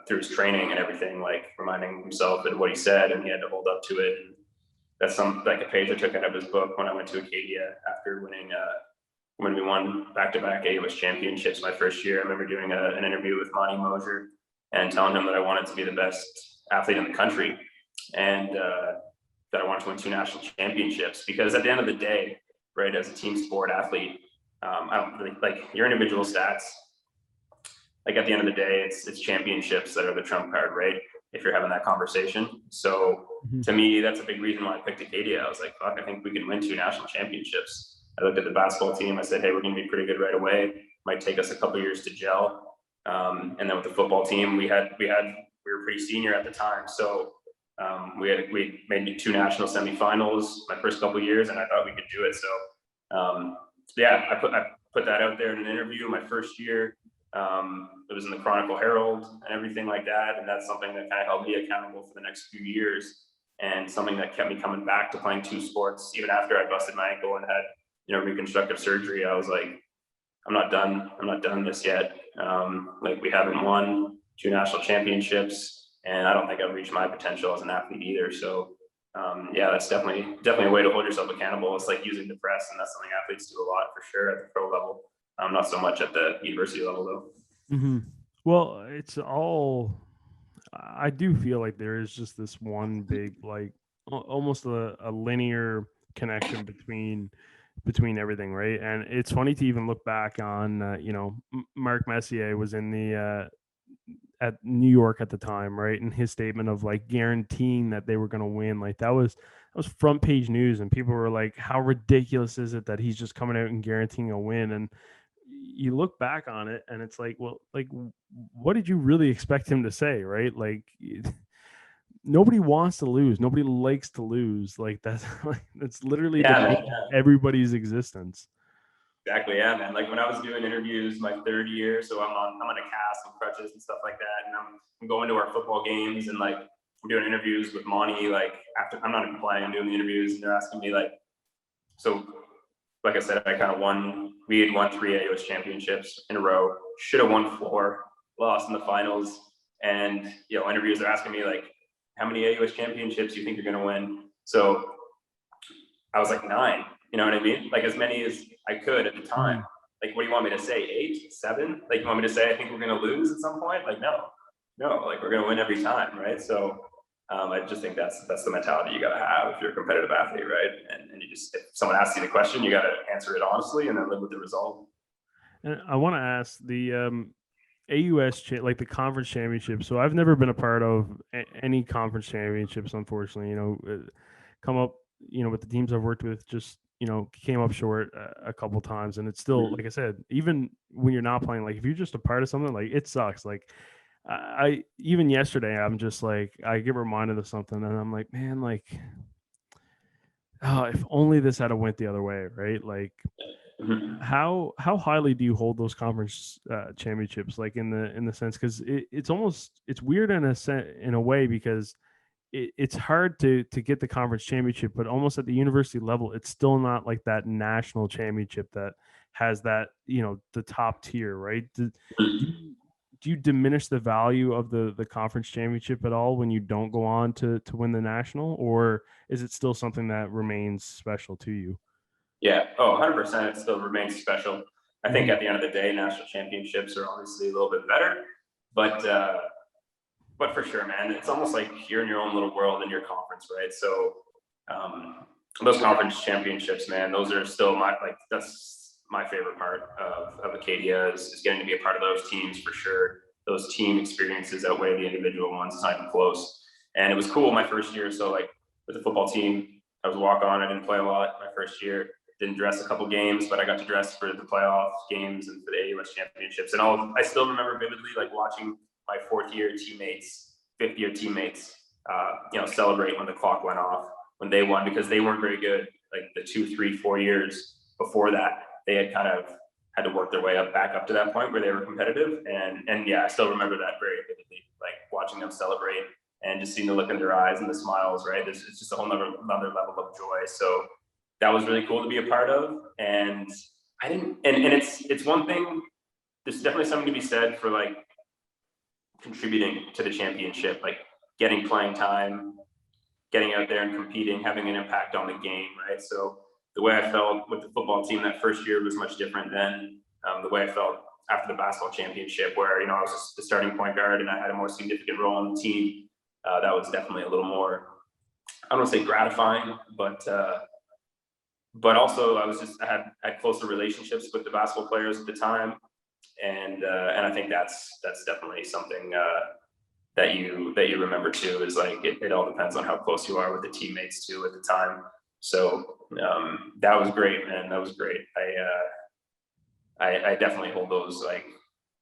through his training and everything, like reminding himself of what he said, and he had to hold up to it. And that's a page I took out of his book when I went to Acadia after winning, when we won back-to-back AUS championships my first year. I remember doing an interview with Monty Mosier and telling him that I wanted to be the best athlete in the country, and that I wanted to win 2 national championships, because at the end of the day, right, as a team sport athlete, I don't really like your individual stats. Like, at the end of the day, it's championships that are the trump card, right? If you're having that conversation. So to me, that's a big reason why I picked Acadia. I was like, fuck, I think we can win 2 national championships. I looked at the basketball team. I said, hey, we're going to be pretty good right away. Might take us a couple years to gel. And then with the football team, we were pretty senior at the time. So we made 2 national semifinals my first couple years, and I thought we could do it. So I put that out there in an interview my first year. It was in the Chronicle Herald and everything like that. And that's something that kind of held me accountable for the next few years, and something that kept me coming back to playing 2 sports. Even after I busted my ankle and had, reconstructive surgery, I was like, I'm not done this yet. Like, we haven't won 2 national championships, and I don't think I've reached my potential as an athlete either. So that's definitely a way to hold yourself accountable. It's like using the press, and that's something athletes do a lot for sure at the pro level. Not so much at the university level though. Mm-hmm. Well, it's all, I do feel like there is just this one big, like almost a linear connection between everything, right? And it's funny to even look back on, Mark Messier was in the at New York at the time, right? And his statement of like guaranteeing that they were going to win, like that was front page news, and people were like, how ridiculous is it that he's just coming out and guaranteeing a win? And you look back on it and it's like, well, like, what did you really expect him to say, right? Like, nobody wants to lose, nobody likes to lose. Like, that's literally everybody's existence. Exactly. Yeah, man. Like, when I was doing interviews my 3rd year, so I'm on a cast and crutches and stuff like that, and I'm going to our football games, and like I'm doing interviews with Monty. Like, after I'm not even playing, I'm doing the interviews, and they're asking me like, so like I said, we had won 3 AUS championships in a row, should have won 4, lost in the finals. And, interviewers are asking me like, how many AUS championships do you think you're going to win? So I was like 9, you know what I mean? Like as many as I could at the time. Like, what do you want me to say? 8, 7? Like, you want me to say, I think we're going to lose at some point? Like, no, like we're going to win every time. Right. So I just think that's the mentality you got to have if you're a competitive athlete, right? And you just, if someone asks you the question, you got to answer it honestly and then live with the result. And I want to ask the AUS like the conference championship. So I've never been a part of any conference championships, unfortunately. Come up, with the teams I've worked with, just came up short a couple times, and it's still like I said, even when you're not playing, like if you're just a part of something, like it sucks. Like I even yesterday, I'm just like I get reminded of something, and I'm like, man, like, oh, if only this had went the other way, right? Like, how highly do you hold those conference championships? Like in the sense, because it's weird in a way because it's hard to get the conference championship, but almost at the university level, it's still not like that national championship that has that the top tier, right? Do you diminish the value of the conference championship at all when you don't go on to win the national, or is it still something that remains special to you? Yeah. 100%. It still remains special. I think at the end of the day, national championships are obviously a little bit better, but for sure, man, it's almost like you're in your own little world in your conference, right? So those conference championships, man, those are still that's my favorite part of Acadia is getting to be a part of those teams for sure. Those team experiences outweigh the individual ones. It's not even close. And it was cool my first year. So like with the football team, I was a walk-on. I didn't play a lot my first year. Didn't dress a couple games, but I got to dress for the playoff games and for the AUS championships. And I still remember vividly like watching my 4th-year teammates, 5th-year teammates, celebrate when the clock went off, when they won, because they weren't very good. Like the 2, 3, 4 years before that, they had kind of had to work their way back up to that point where they were competitive. And yeah, I still remember that very vividly, like watching them celebrate and just seeing the look in their eyes and the smiles, right? It's just a whole another level of joy. So that was really cool to be a part of. And it's one thing, there's definitely something to be said for like contributing to the championship, like getting playing time, getting out there and competing, having an impact on the game, right? So the way I felt with the football team that first year was much different than the way I felt after the basketball championship, where I was just the starting point guard and I had a more significant role on the team. That was definitely a little more, I don't want to say gratifying, but also I had closer relationships with the basketball players at the time, and I think that's definitely something that you remember too. Is like it all depends on how close you are with the teammates too at the time. So that was great, man. That was great. I definitely hold those like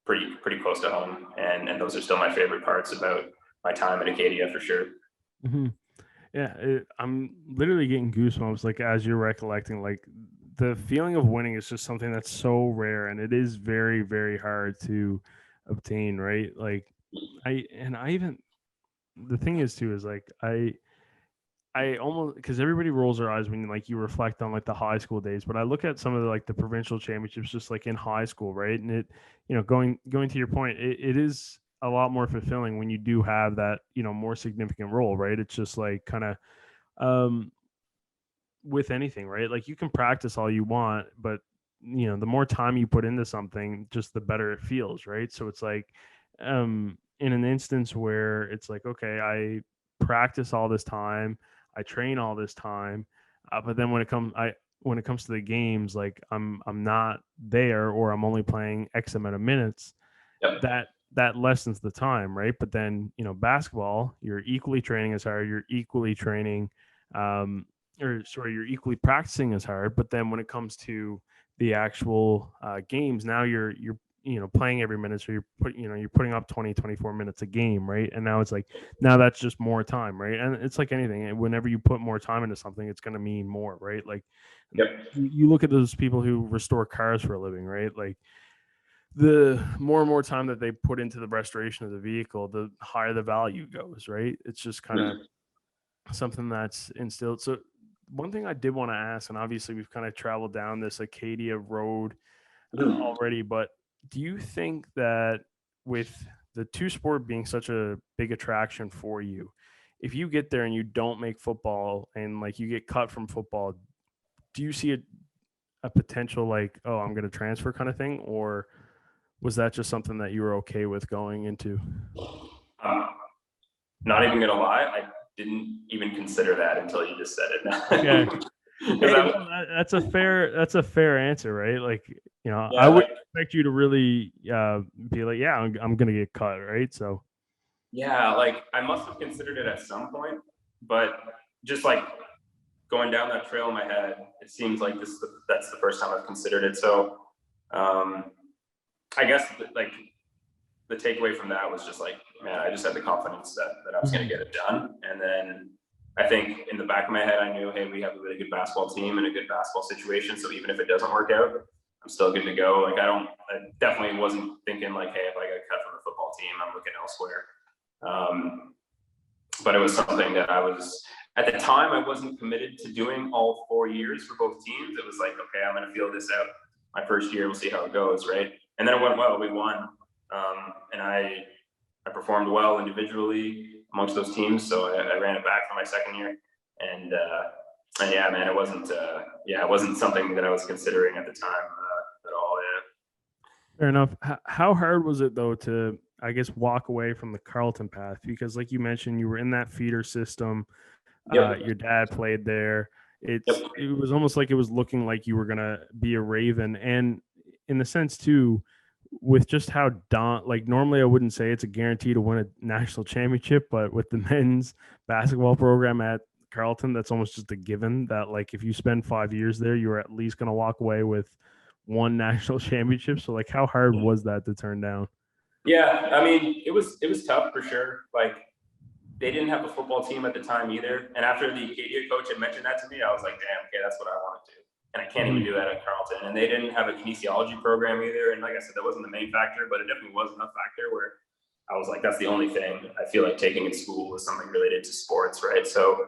pretty close to home, and those are still my favorite parts about my time at Acadia for sure. Mm-hmm. Yeah, I'm literally getting goosebumps like as you're recollecting. Like the feeling of winning is just something that's so rare, and it is very, very hard to obtain, right? Like I even the thing is too is like I almost because everybody rolls their eyes when like you reflect on like the high school days, but I look at some of the like the provincial championships just like in high school, right? And it, going to your point, it is a lot more fulfilling when you do have that more significant role, right? It's just like kind of um with anything, right? Like you can practice all you want, but the more time you put into something, just the better it feels, right? So it's like in an instance where it's like, okay, I practice all this time, I train all this time, but then when it comes to the games, like I'm not there, or I'm only playing X amount of minutes. Yep. That lessens the time, right? But then basketball, you're equally training as hard, you're equally training, you're equally practicing as hard. But then when it comes to the actual games, now you're playing every minute, so you're putting up 20 24 minutes a game, right? And now it's like now that's just more time, right? And it's like anything, whenever you put more time into something, it's going to mean more, right? Like Yep. you look at those people who restore cars for a living, right? Like the more and more time that they put into the restoration of the vehicle, the higher the value goes, right? It's just kind of something that's instilled. So one thing I did want to ask, and obviously we've kind of traveled down this Acadia road Mhm. already, but do you think that with the two sport being such a big attraction for you, if you get there and you don't make football and like you get cut from football, do you see a potential like, oh, I'm going to transfer kind of thing? Or was that just something that you were okay with going into? Um, Not even gonna lie, I didn't even consider that until you just said Okay. it. Because Hey, I'm, no, that's a fair answer, right? Like, I yeah, would like, expect you to really be like, yeah, I'm gonna get cut, right? So, yeah, like I must have considered it at some point, but just like going down that trail in my head, it seems like that's the first time I've considered it. So, um, I guess like the takeaway from that was just like, man, I just had the confidence that I was going to Mhm. get it done. And then I think in the back of my head, I knew, hey, we have a really good basketball team and a good basketball situation. So even if it doesn't work out, I'm still good to go. Like I definitely wasn't thinking like, hey, if I get cut from the football team, I'm looking elsewhere. Um, but it was something that at the time, I wasn't committed to doing all 4 years for both teams. It was like, okay, I'm going to feel this out. My first year, we'll see how it goes, right? And then it went well. We won, and I performed well individually amongst those teams. So I ran it back for my second year, and yeah, man, it wasn't something that I was considering at the time at all. Yeah. Fair enough. How hard was it though to, I guess, walk away from the Carleton path? Because, like you mentioned, you were in that feeder system. Yep. Your dad played there. Yep. It was almost like it was looking like you were gonna be a Raven, and in the sense too, with just how like normally I wouldn't say it's a guarantee to win a national championship, but with the men's basketball program at Carleton, that's almost just a given that like if you spend 5 years there, you're at least gonna walk away with one national championship. So like, how hard was that to turn down? Yeah. I mean, it was tough for sure. Like they didn't have a football team at the time either. And after the Acadia coach had mentioned that to me, I was like, damn, okay, that's what I want to do. And I can't even Mhm. do that at Carleton. And they didn't have a kinesiology program either. And like I said, that wasn't the main factor, but it definitely was enough factor where I was like, that's the only thing I feel like taking in school was something related to sports, right? So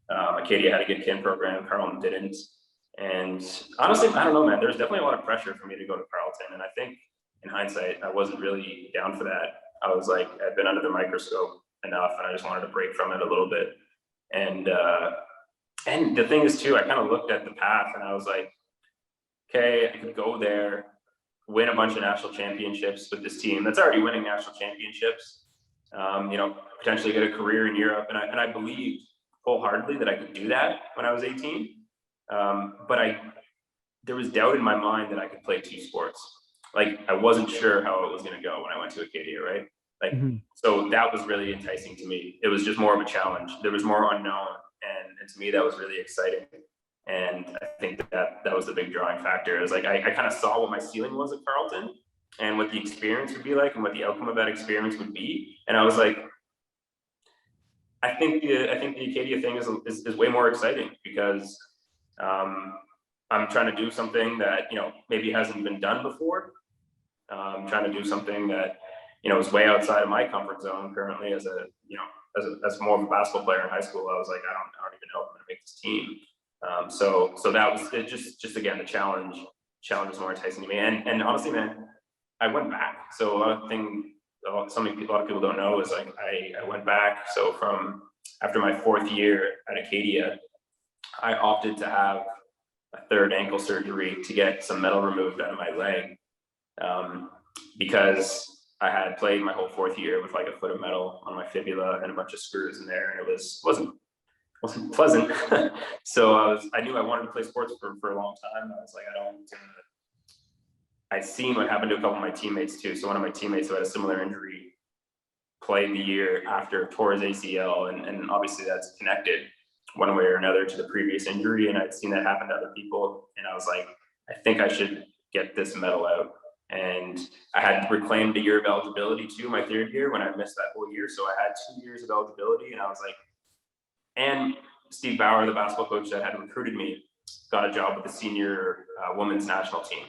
Acadia had a good kin program, Carleton didn't. And honestly, I don't know, man. There's definitely a lot of pressure for me to go to Carleton. And I think in hindsight, I wasn't really down for that. I was like, I've been under the microscope enough, and I just wanted to break from it a little bit. And the thing is too, I kind of looked at the path, and I was like, okay, I could go there, win a bunch of national championships with this team that's already winning national championships. Potentially get a career in Europe, and I believed wholeheartedly that I could do that when I was 18. But there was doubt in my mind that I could play two sports. Like I wasn't sure how it was going to go when I went to Acadia, right? Like, Mhm. so that was really enticing to me. It was just more of a challenge. There was more unknown, and to me that was really exciting. And I think that was the big drawing factor. It was like I kind of saw what my ceiling was at Carleton and what the experience would be like and what the outcome of that experience would be. And I was like, I think the Acadia thing is way more exciting because I'm trying to do something that maybe hasn't been done before. Trying to do something that is way outside of my comfort zone currently as a as more of a basketball player in high school. I was like, I don't even know if I'm going to make this team. So that was it. Just again, the challenge was more enticing to me. And honestly, man, I went back. So a lot of people don't know is like I went back. So from after my fourth year at Acadia, I opted to have a third ankle surgery to get some metal removed out of my leg, um, because I had played my whole fourth year with like a foot of metal on my fibula and a bunch of screws in there, and it wasn't pleasant. So I knew I wanted to play sports for a long time. I was like, I seen what happened to a couple of my teammates too. So one of my teammates who had a similar injury played the year after, tore his ACL, and obviously that's connected one way or another to the previous injury. And I'd seen that happen to other people, and I was like, I think I should get this medal out. And I had reclaimed a year of eligibility too, my third year, when I missed that whole year. So I had 2 years of eligibility, and I was like, and Steve Bauer, the basketball coach that had recruited me, got a job with the senior women's national team.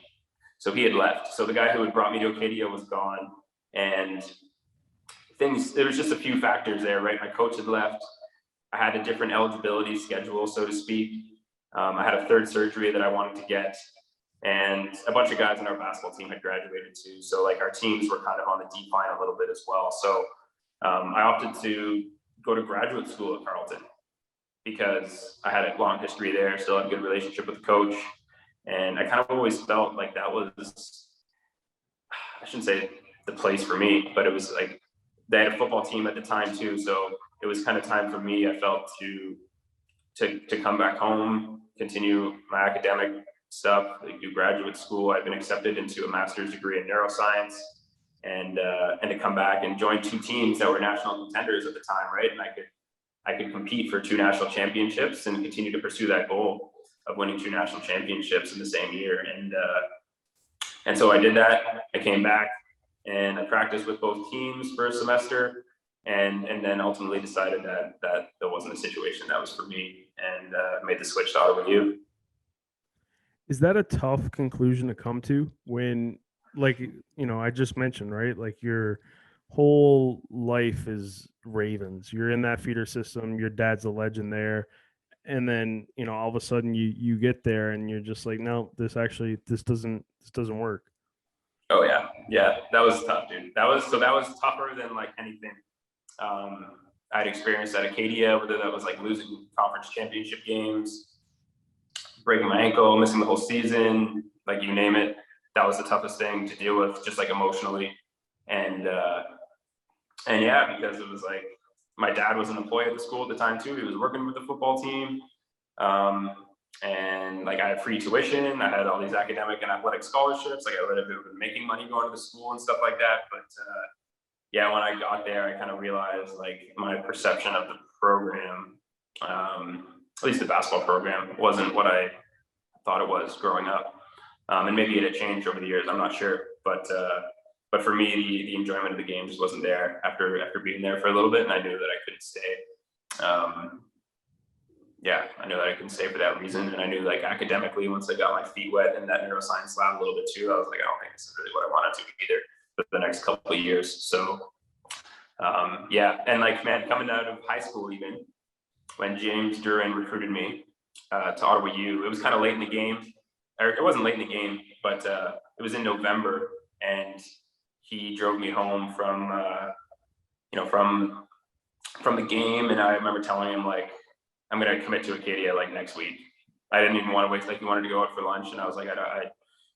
So he had left. So the guy who had brought me to Acadia was gone, and there was just a few factors there, right? My coach had left. I had a different eligibility schedule, so to speak. I had a third surgery that I wanted to get, and a bunch of guys in our basketball team had graduated too. So like our teams were kind of on the decline a little bit as well. So I opted to go to graduate school at Carleton because I had a long history there, still had a good relationship with the coach. And I kind of always felt like that was, I shouldn't say the place for me, but it was like they had a football team at the time too. So it was kind of time for me, I felt, to come back home, continue my academic stuff, like do graduate school. I've been accepted into a master's degree in neuroscience, and to come back and join two teams that were national contenders at the time, right? And I could compete for 2 national championships and continue to pursue that goal of winning 2 national championships in the same year. And so I did that. I came back and I practiced with both teams for a semester, and then ultimately decided that wasn't a situation that was for me, and made the switch to Ottawa U. Is that a tough conclusion to come to when, like, I just mentioned, right? Like your whole life is Ravens. You're in that feeder system. Your dad's a legend there. And then, all of a sudden you get there and you're just like, no, this doesn't work. Oh yeah, that was tough, dude. That was tougher than like anything I'd experienced at Acadia, whether that was like losing conference championship games, breaking my ankle, missing the whole season, like you name it. That was the toughest thing to deal with, just like emotionally. And yeah, because it was like my dad was an employee at the school at the time too. He was working with the football team. And like I had free tuition, I had all these academic and athletic scholarships. Like I would have been making money going to the school and stuff like that. But yeah, when I got there, I kind of realized like my perception of the program, at least the basketball program, wasn't what I thought it was growing up. And maybe it had changed over the years, I'm not sure. But for me, the enjoyment of the game just wasn't there after being there for a little bit, and I knew that I couldn't stay. Yeah, I knew that I couldn't stay for that reason, and I knew like academically, once I got my feet wet in that neuroscience lab a little bit too, I was like, I don't think this is really what I wanted to be either for the next couple of years. So yeah, and like man, coming out of high school, even when James Duran recruited me to Ottawa U, it was kind of late in the game, or it wasn't late in the game, but it was in November, and he drove me home from from the game, and I remember telling him like, I'm gonna commit to Acadia like next week. I didn't even want to waste, like he wanted to go out for lunch, and I was like, I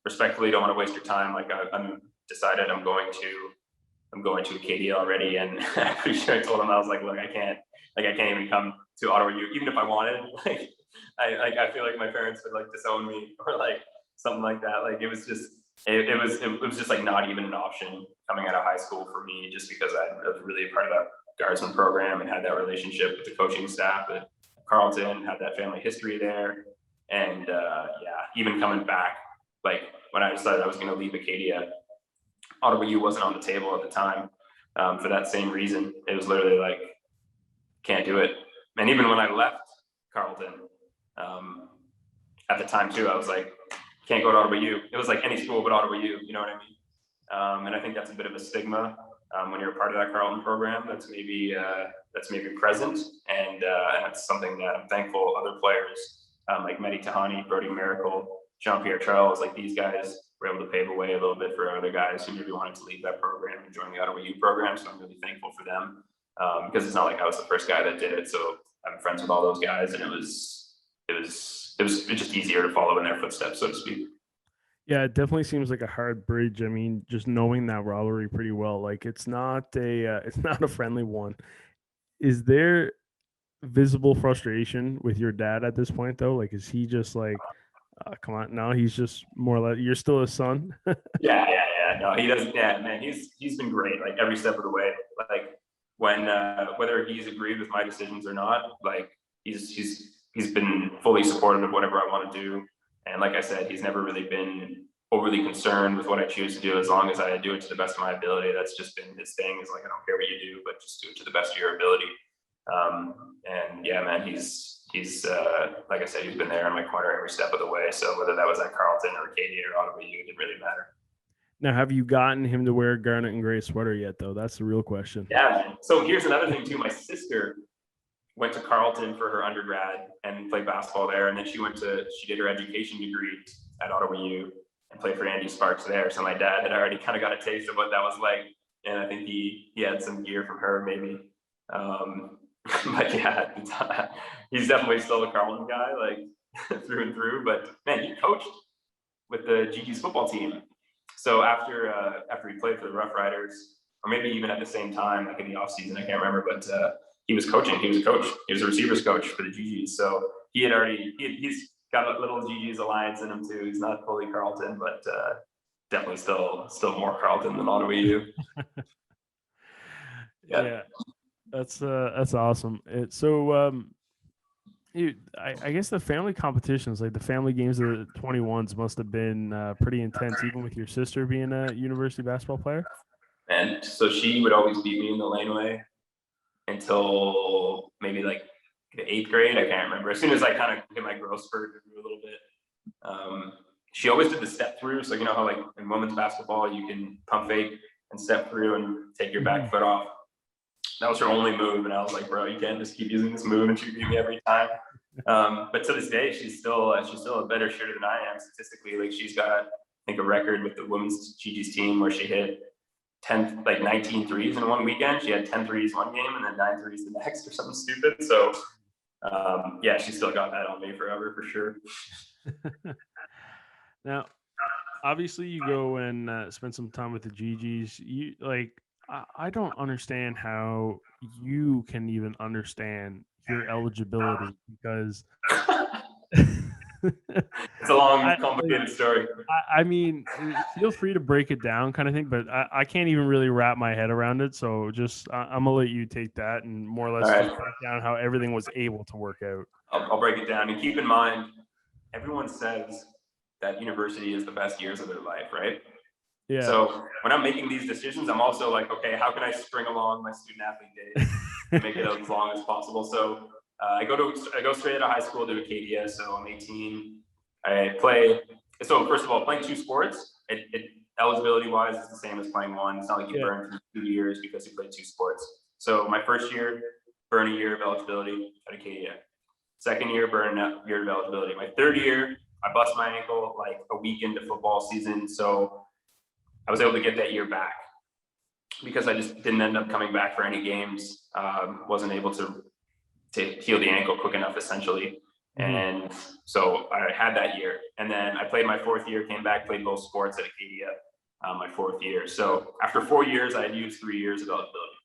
respectfully don't want to waste your time. Like I'm decided I'm going to Acadia already, and I'm pretty sure I told him, I was like, look, I can't even come to Ottawa U, even if I wanted. Like I feel like my parents would like disown me or like something like that. Like it was just like not even an option coming out of high school for me, just because I was really a part of that Guardsman program and had that relationship with the coaching staff at Carleton, had that family history there. And yeah, even coming back, like when I decided I was going to leave Acadia, Ottawa U wasn't on the table at the time for that same reason. It was literally like, can't do it. And even when I left Carleton, at the time too, I was like, can't go to Ottawa U. It was like any school but Ottawa U, you know what I mean? And I think that's a bit of a stigma when you're a part of that Carleton program that's maybe present, and it's something that I'm thankful other players like Mehdi Tahani, Brody Miracle, Jean-Pierre Charles, like these guys were able to pave the way a little bit for other guys who maybe wanted to leave that program and join the Ottawa U program. So I'm really thankful for them because it's not like I was the first guy that did it. So I'm friends with all those guys, and it was just easier to follow in their footsteps, so to speak. Yeah, it definitely seems like a hard bridge. I mean, just knowing that rivalry pretty well, like it's not a friendly one. Is there visible frustration with your dad at this point though? Like, is he just like, come on, no, he's just more like you're still his son? Yeah. No, he doesn't. Yeah, man, he's been great, like every step of the way. Like when whether he's agreed with my decisions or not, like he's been fully supportive of whatever I want to do. And like I said, he's never really been overly concerned with what I choose to do, as long as I do it to the best of my ability. That's just been his thing. Is like, I don't care what you do, but just do it to the best of your ability. And yeah, man, he's like I said, he's been there in my corner every step of the way. So whether that was at Carleton or Acadia or Ottawa U, it didn't really matter. Now, have you gotten him to wear a garnet and gray sweater yet, though? That's the real question. Yeah, man. So here's another thing too. My sister went to Carleton for her undergrad and played basketball there. And then she did her education degree at Ottawa U and played for Andy Sparks there. So my dad had already kind of got a taste of what that was like. And I think he had some gear from her maybe. But yeah, he's definitely still a Carleton guy, like through and through. But man, he coached with the GG's football team. So after he played for the Rough Riders, or maybe even at the same time, like in the off season, I can't remember, but he was coaching. He was a coach. He was a receivers coach for the GGs. So he's got a little GG's alliance in him too. He's not fully Carleton, but definitely still more Carleton than Ottawa U. Yeah, that's awesome. I guess the family competitions, like the family games of the 21s, must have been pretty intense, even with your sister being a university basketball player. And so she would always beat me in the laneway until maybe like the 8th grade. I can't remember. As soon as I kind of hit my growth spurt a little bit, she always did the step through. So you know how like in women's basketball you can pump fake and step through and take your back foot off. That was her only move, and I was like, bro, you can't just keep using this move, and she beat me every time. But to this day, she's still a better shooter than I am statistically. Like she's got, I think, a record with the women's GG's team where she hit 19 threes in one weekend. She had 10 threes one game and then 9 threes the next, or something stupid. So yeah, she still got that on me forever for sure. Now, obviously, you go and spend some time with the GGs. You I don't understand how you can even understand your eligibility, because it's a long, complicated story. I mean, feel free to break it down, kind of thing, but I can't even really wrap my head around it. So just I'm gonna let you take that and more or less just break down how everything was able to work out. I'll break it down, and keep in mind, everyone says that university is the best years of their life, right? Yeah. So when I'm making these decisions, I'm also like, okay, how can I string along my student athlete days and make it as long as possible? So I go straight out of high school to Acadia. So I'm 18. I play. So first of all, playing 2 sports, eligibility wise, is the same as playing 1. It's not like you burn through 2 years because you play 2 sports. So my first year, burn a year of eligibility at Acadia. Second year, burn a year of eligibility. My third year, I bust my ankle like a week into football season. So I was able to get that year back because I just didn't end up coming back for any games. Wasn't able to heal the ankle quick enough, essentially. And so I had that year. And then I played my 4th year, came back, played both sports at Acadia my 4th year. So after 4 years, I had used 3 years of eligibility.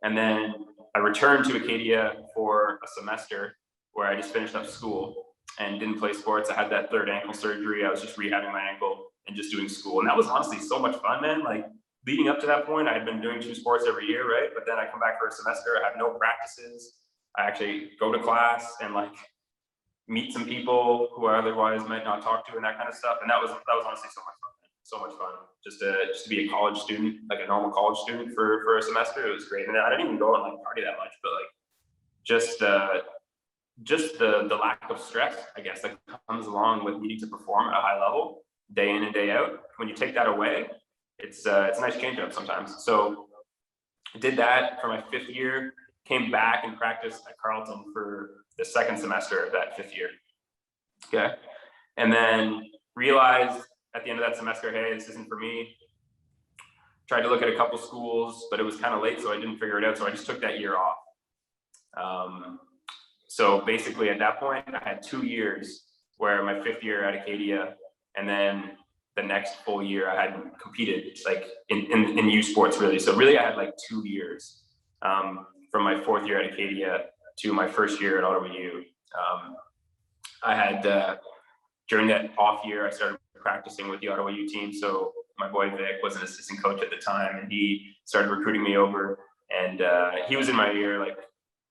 And then I returned to Acadia for a semester where I just finished up school and didn't play sports. I had that 3rd ankle surgery. I was just rehabbing my ankle and just doing school. And that was honestly so much fun, man. Like leading up to that point, I had been doing 2 sports every year, right? But then I come back for a semester, I have no practices. I actually go to class and like meet some people who I otherwise might not talk to and that kind of stuff. And that was honestly so much fun, man. So much fun. Just to be a college student, like a normal college student for a semester. It was great. And I didn't even go and like party that much, but like just the lack of stress, I guess, that comes along with needing to perform at a high level day in and day out. When you take that away, it's a nice change up sometimes. So I did that for my 5th year, came back and practiced at Carleton for the 2nd semester of that 5th year. Okay. And then realized at the end of that semester, hey, this isn't for me. Tried to look at a couple schools, but it was kind of late, so I didn't figure it out. So I just took that year off. So basically at that point, I had 2 years where my 5th year at Acadia, and then the next full year I hadn't competed like in U sports really. So really I had like 2 years from my 4th year at Acadia to my 1st year at Ottawa U. I had, during that off year, I started practicing with the Ottawa U team. So my boy Vic was an assistant coach at the time, and he started recruiting me over, and he was in my ear, like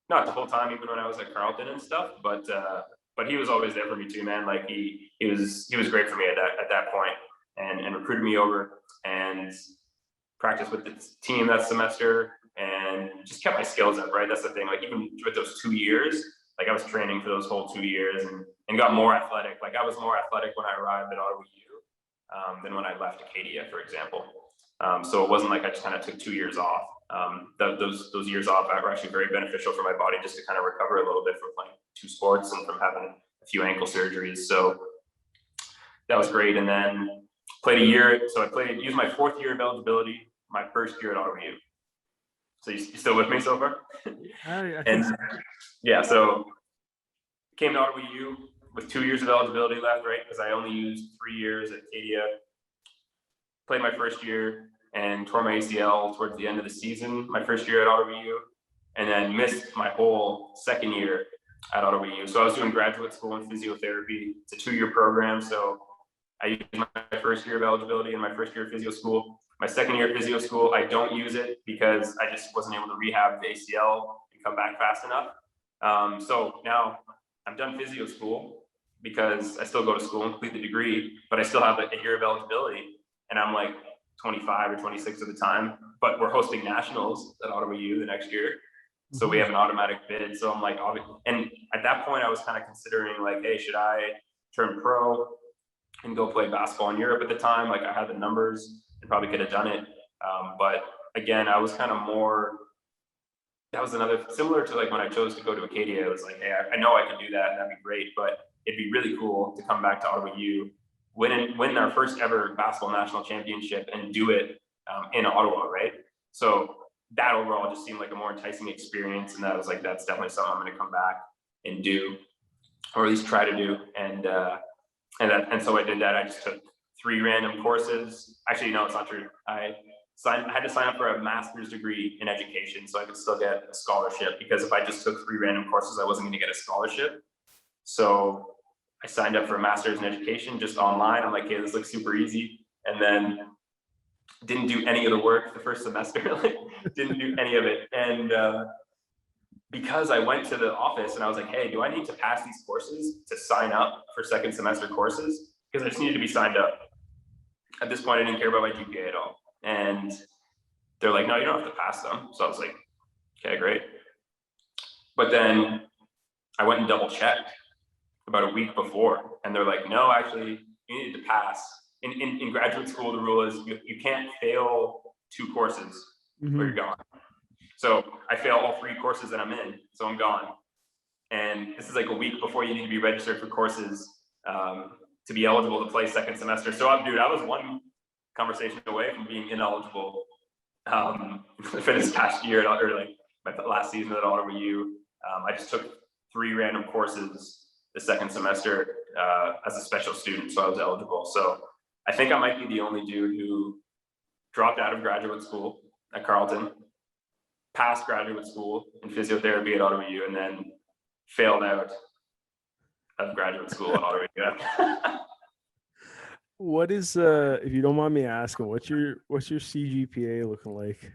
not the whole time, even when I was at Carleton and stuff, but he was always there for me too, man. Like he was great for me at that point, and recruited me over and practiced with the team that semester and just kept my skills up, right? That's the thing. Like even with those 2 years, like I was training for those whole 2 years and got more athletic. Like I was more athletic when I arrived at Ottawa U than when I left Acadia, for example. So it wasn't like I just kind of took 2 years off. those years off were actually very beneficial for my body, just to kind of recover a little bit from playing 2 sports and from having a few ankle surgeries. So that was great. And then played a year. So used my 4th year of eligibility, my first year at Ottawa U. So you still with me so far? I think And so. yeah, so came to Ottawa U with 2 years of eligibility left, right? Because I only used 3 years at Acadia. Played my first year and tore my ACL towards the end of the season, my first year at Ottawa U, and then missed my whole second year at Ottawa U. So I was doing graduate school in physiotherapy. It's a 2-year program. So I used my first year of eligibility in my first year of physio school. My second year of physio school, I don't use it because I just wasn't able to rehab the ACL and come back fast enough. So now I'm done physio school because I still go to school and complete the degree, but I still have a year of eligibility. And I'm like 25 or 26 at the time, but we're hosting nationals at Ottawa U the next year. So we have an automatic bid. So I'm like, and at that point I was kind of considering like, hey, should I turn pro and go play basketball in Europe at the time? Like I had the numbers and probably could have done it. But again, I was kind of that was another, similar to like when I chose to go to Acadia, it was like, hey, I know I can do that and that'd be great, but it'd be really cool to come back to Ottawa U, win our first ever basketball national championship and do it in Ottawa, right? So that overall just seemed like a more enticing experience. And that was like, that's definitely something I'm going to come back and do, or at least try to do. And so I did that. I just took 3 random courses. Actually, no, it's not true. I had to sign up for a master's degree in education so I could still get a scholarship, because if I just took 3 random courses, I wasn't going to get a scholarship. So I signed up for a master's in education just online. I'm like, hey, this looks super easy. And then didn't do any of the work the first semester, like didn't do any of it. And because I went to the office and I was like, hey, do I need to pass these courses to sign up for second semester courses? Because I just needed to be signed up. At this point, I didn't care about my GPA at all. And they're like, no, you don't have to pass them. So I was like, okay, great. But then I went and double checked about a week before, and they're like, no, actually, you needed to pass. In graduate school, the rule is you can't fail 2 courses or you're gone. So I fail all 3 courses that I'm in, so I'm gone. And this is like a week before you need to be registered for courses to be eligible to play second semester. So I was one conversation away from being ineligible for this past year, or like my last season at Ottawa U. I just took 3 random courses the second semester as a special student, so I was eligible. So I think I might be the only dude who dropped out of graduate school at Carleton, passed graduate school in physiotherapy at Ottawa U, and then failed out of graduate school at Ottawa U. What is if you don't mind me asking, what's your CGPA looking like?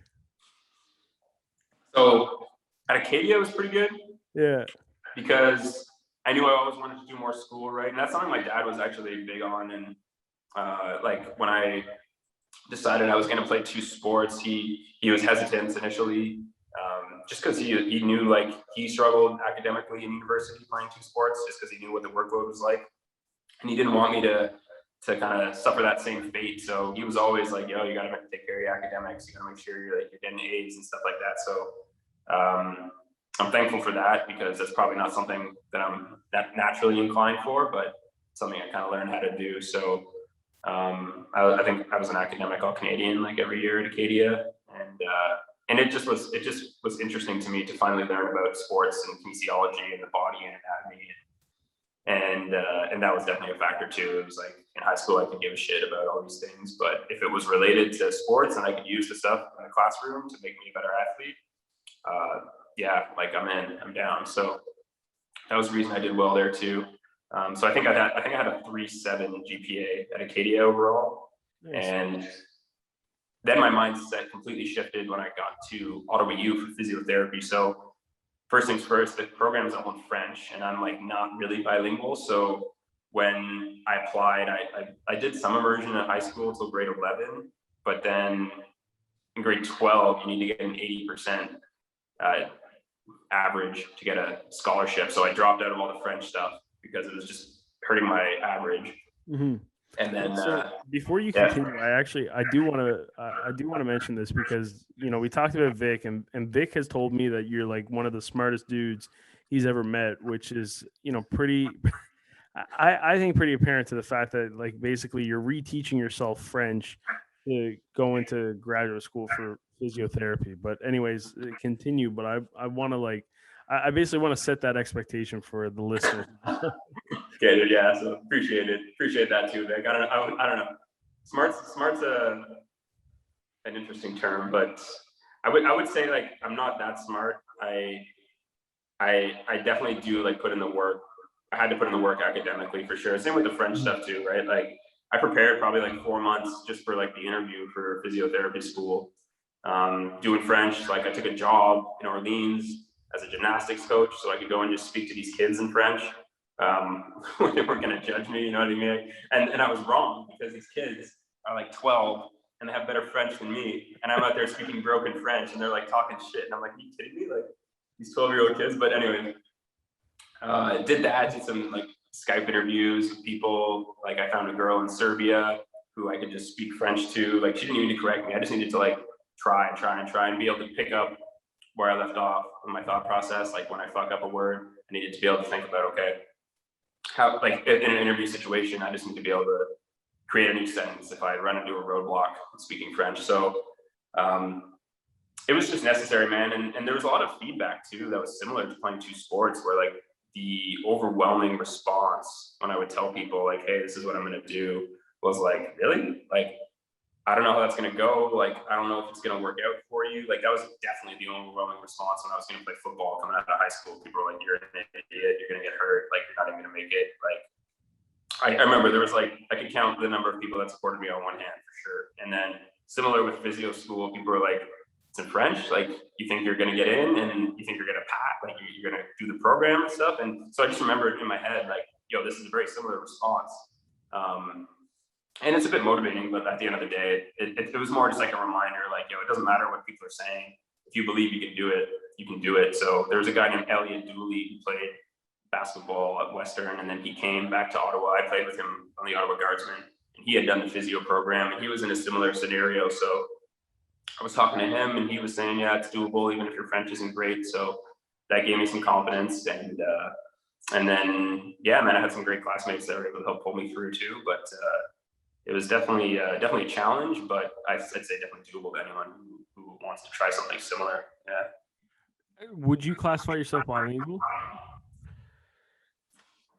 So at Acadia, it was pretty good. Yeah. Because I knew I always wanted to do more school, right? And that's something my dad was actually big on. And like when I decided I was going to play 2 sports, he was hesitant initially, just because he knew like he struggled academically in university playing 2 sports, just because he knew what the workload was like, and he didn't want me to kind of suffer that same fate. So he was always like, yo, you got to take care of your academics. You got to make sure you're getting A's and stuff like that. So I'm thankful for that, because that's probably not something that I'm that naturally inclined for, but something I kind of learned how to do. So I think I was an academic All-Canadian like every year at Acadia, and it just was interesting to me to finally learn about sports and kinesiology and the body and anatomy, and that was definitely a factor too. It was like in high school I could give a shit about all these things, but if it was related to sports and I could use the stuff in the classroom to make me a better athlete, yeah, like I'm down. So that was the reason I did well there too. So I think I had a 3.7 GPA at Acadia overall. Nice. And then my mindset completely shifted when I got to Ottawa U for physiotherapy. So first things first, the program is all in French, and I'm like not really bilingual. So when I applied, I did some immersion in high school till grade 11, but then in grade 12, you need to get an 80% average to get a scholarship. So I dropped out of all the French stuff because it was just hurting my average. And then, So before you continue, I do want to mention this because we talked about Vic, and Vic has told me that you're like one of the smartest dudes he's ever met, which is pretty. I think pretty apparent to the fact that like basically you're reteaching yourself French to go into graduate school for physiotherapy. But anyways, continue. But I want to like I basically want to set that expectation for the listeners. Okay, dude, yeah, so appreciate that too, Vic. I don't know. Smart's an interesting term, but I would say like I'm not that smart. I definitely do like put in the work. I had to put in the work academically for sure. Same with the French stuff too, right? Like I prepared probably like 4 months just for like the interview for physiotherapy school. Doing French, like I took a job in Orleans as a gymnastics coach, so I could go and just speak to these kids in French. When they weren't gonna judge me, you know what I mean? And I was wrong because these kids are like 12 and they have better French than me, and I'm out there speaking broken French, and they're like talking shit, and I'm like, are you kidding me? Like these 12-year-old kids. But anyway, did that, did some like Skype interviews with people. Like I found a girl in Serbia who I could just speak French to. Like she didn't even need to correct me. I just needed to like try and be able to pick up where I left off in my thought process. Like when I fuck up a word, I needed to be able to think about, okay, how, like in an interview situation, I just need to be able to create a new sentence if I run into a roadblock speaking French. So it was just necessary, man. And there was a lot of feedback too that was similar to playing two sports, where like the overwhelming response when I would tell people like, hey, this is what I'm going to do, was like, really? Like, I don't know how that's going to go. Like, I don't know if it's going to work out for you. Like, that was definitely the overwhelming response when I was going to play football coming out of high school. People were like, you're an idiot. You're going to get hurt. Like, you're not even going to make it. Like, I remember there was like, I could count the number of people that supported me on one hand for sure. And then similar with physio school, people were like, it's in French. Like, you think you're going to get in and you think you're going to pack, like you're going to do the program and stuff. And so I just remembered in my head, like, yo, this is a very similar response. And it's a bit motivating, but at the end of the day, it was more just like a reminder, like, yo, it doesn't matter what people are saying. If you believe you can do it, you can do it. So there was a guy named Elliot Dooley who played basketball at Western, and then he came back to Ottawa. I played with him on the Ottawa Guardsmen, and he had done the physio program, and he was in a similar scenario. So I was talking to him, and he was saying, yeah, it's doable, even if your French isn't great. So that gave me some confidence. And then, yeah, man, I had some great classmates that were able to help pull me through too. But it was definitely a challenge, but I'd say definitely doable to anyone who wants to try something similar. Yeah. Would you classify yourself bilingual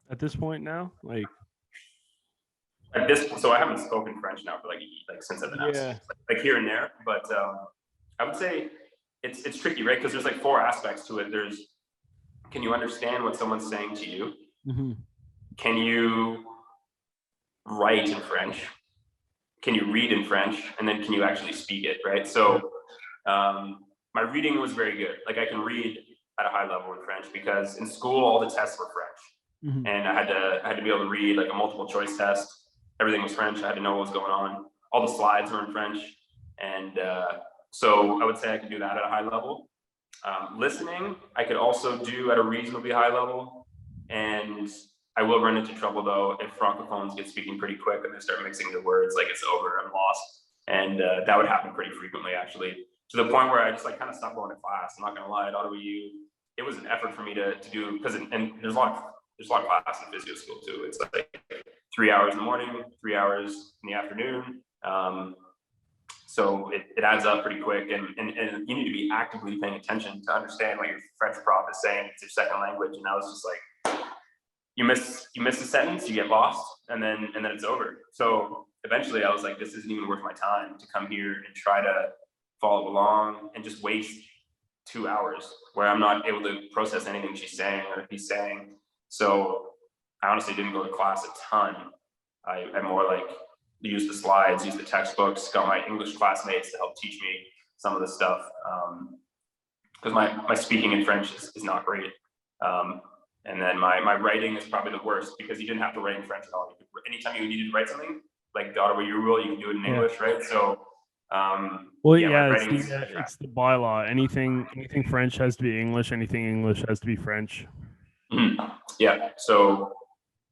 at this point now? Like at this, so I haven't spoken French now for like since I've been out, like here and there. But I would say it's tricky, right? Because there's like 4 aspects to it. There's, can you understand what someone's saying to you? Mm-hmm. Can you write in French? Can you read in French? And then can you actually speak it, right? So my reading was very good. Like I can read at a high level in French because in school all the tests were French. Mm-hmm. And I had to be able to read like a multiple choice test. Everything was French. I had to know what was going on. All the slides were in French. And so I would say I could do that at a high level. Listening, I could also do at a reasonably high level. And I will run into trouble though if francophones get speaking pretty quick and they start mixing the words, like it's over, I'm lost. And that would happen pretty frequently, actually, to the point where I just like kind of stopped going to class. I'm not gonna lie, at Ottawa U, it was an effort for me to do, because and there's a lot of class in physio school too. It's like 3 hours in the morning, 3 hours in the afternoon. So it adds up pretty quick, and you need to be actively paying attention to understand what your French prof is saying. It's your second language, and I was just like, you miss a sentence, you get lost, and then it's over. So eventually I was like, this isn't even worth my time to come here and try to follow along and just waste 2 hours where I'm not able to process anything she's saying or he's saying. So I honestly didn't go to class a ton. I more like used the slides, used the textbooks, got my English classmates to help teach me some of the stuff. Because my speaking in French is not great. And then my writing is probably the worst because you didn't have to write in French at all. Anytime you needed to write something, like the Ottawa U rule, you can do it in English, right? So, it's the bylaw. Anything French has to be English. Anything English has to be French. Mm-hmm. Yeah. So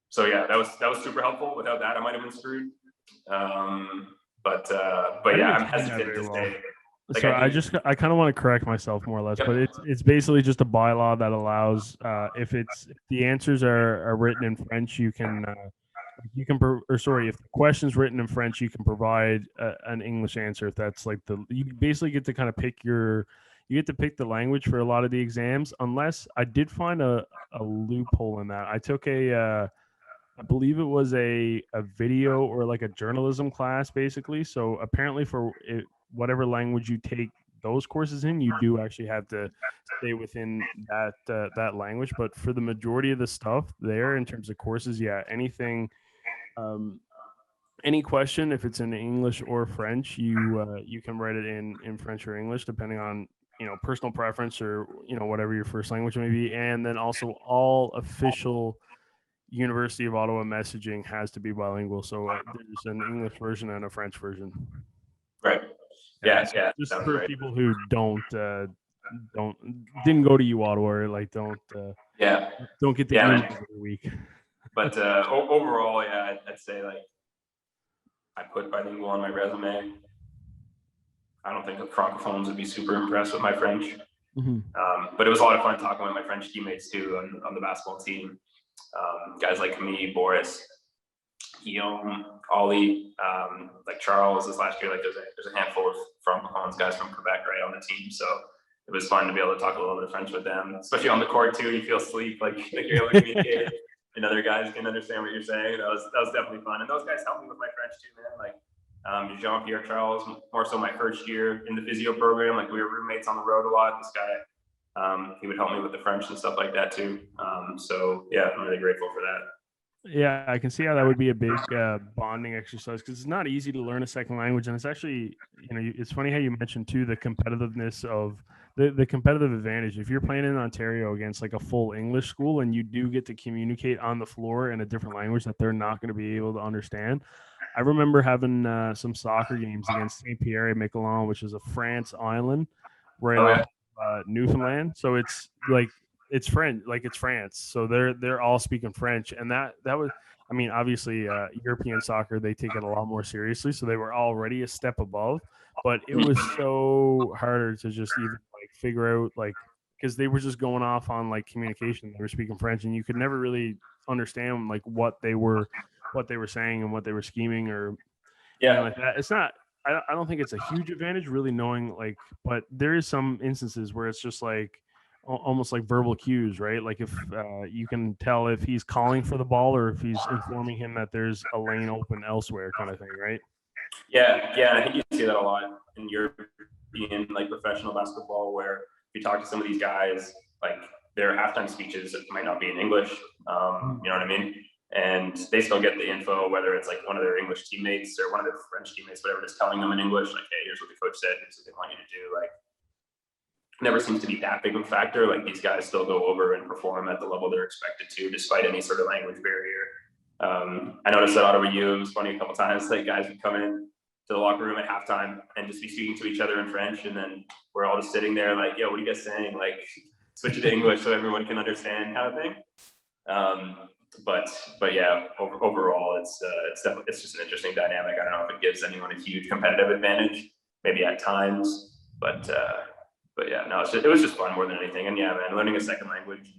So yeah, that was super helpful. Without that, I might have been screwed. But I yeah, didn't I'm explain that hesitant very to well. say. Like So I think, I kind of want to correct myself more or less, but yep. it's basically just a bylaw that allows if the answers are written in French, if the question's written in French, you can provide an English answer. If that's like you basically get to kind of you get to pick the language for a lot of the exams, unless I did find a loophole in that. I took I believe it was a video or like a journalism class, basically. So apparently, whatever language you take those courses in, you do actually have to stay within that language. But for the majority of the stuff there, in terms of courses, yeah, anything, um, any question, if it's in English or French, you can write it in French or English, depending on personal preference or whatever your first language may be, and then also all official University of Ottawa messaging has to be bilingual. So there's an English version and a French version. Right. Yeah. Yeah. So Yeah. just Sounds for right. people who don't didn't go to uOttawa or like Yeah. don't get the Yeah. emails every week. But overall, yeah, I'd say like I put bilingual on my resume. I don't think the francophones would be super impressed with my French. Mm-hmm. But it was a lot of fun talking with my French teammates too on the basketball team. Guys like me, Boris, Guillaume, Ollie, like Charles this last year. Like there's a handful of francophones guys from Quebec right on the team. So it was fun to be able to talk a little bit of French with them, especially on the court too. You feel sleep, like you're able to communicate, and other guys can understand what you're saying. That was definitely fun, and those guys helped me with my French too, man. Like Jean-Pierre Charles, more so my first year in the physio program. Like we were roommates on the road a lot. This guy, he would help me with the French and stuff like that too. So yeah, I'm really grateful for that. Yeah, I can see how that would be a big bonding exercise because it's not easy to learn a second language, and it's actually, it's funny how you mentioned too the competitiveness of the competitive advantage. If you're playing in Ontario against like a full English school and you do get to communicate on the floor in a different language that they're not going to be able to understand. I remember having some soccer games against Saint Pierre et Miquelon, which is a France island right off Newfoundland. So it's like it's French, like it's France. So they're all speaking French, and that was, I mean, obviously European soccer, they take it a lot more seriously, so they were already a step above. But it was so harder to just even like figure out like because they were just going off on like communication. They were speaking French, and you could never really understand like what they were saying and what they were scheming or anything like that. It's not. I don't think it's a huge advantage really knowing like, but there is some instances where it's just like almost like verbal cues, right? Like if you can tell if he's calling for the ball or if he's informing him that there's a lane open elsewhere, kind of thing, right? Yeah, and I think you see that a lot in European like professional basketball, where if you talk to some of these guys, like their halftime speeches might not be in English. You know what I mean? And they still get the info, whether it's like one of their English teammates or one of their French teammates, whatever, just telling them in English, like, hey, here's what the coach said, here's what they want you to do. Like, never seems to be that big of a factor. Like these guys still go over and perform at the level they're expected to, despite any sort of language barrier. I noticed at Ottawa U, it was funny a couple times, like guys would come in to the locker room at halftime and just be speaking to each other in French, and then we're all just sitting there like, yo, what are you guys saying? Like, switch it to English so everyone can understand, kind of thing. But yeah, overall, it's definitely, it's just an interesting dynamic. I don't know if it gives anyone a huge competitive advantage, maybe at times, but yeah, no, it was just fun more than anything. And yeah, man, learning a second language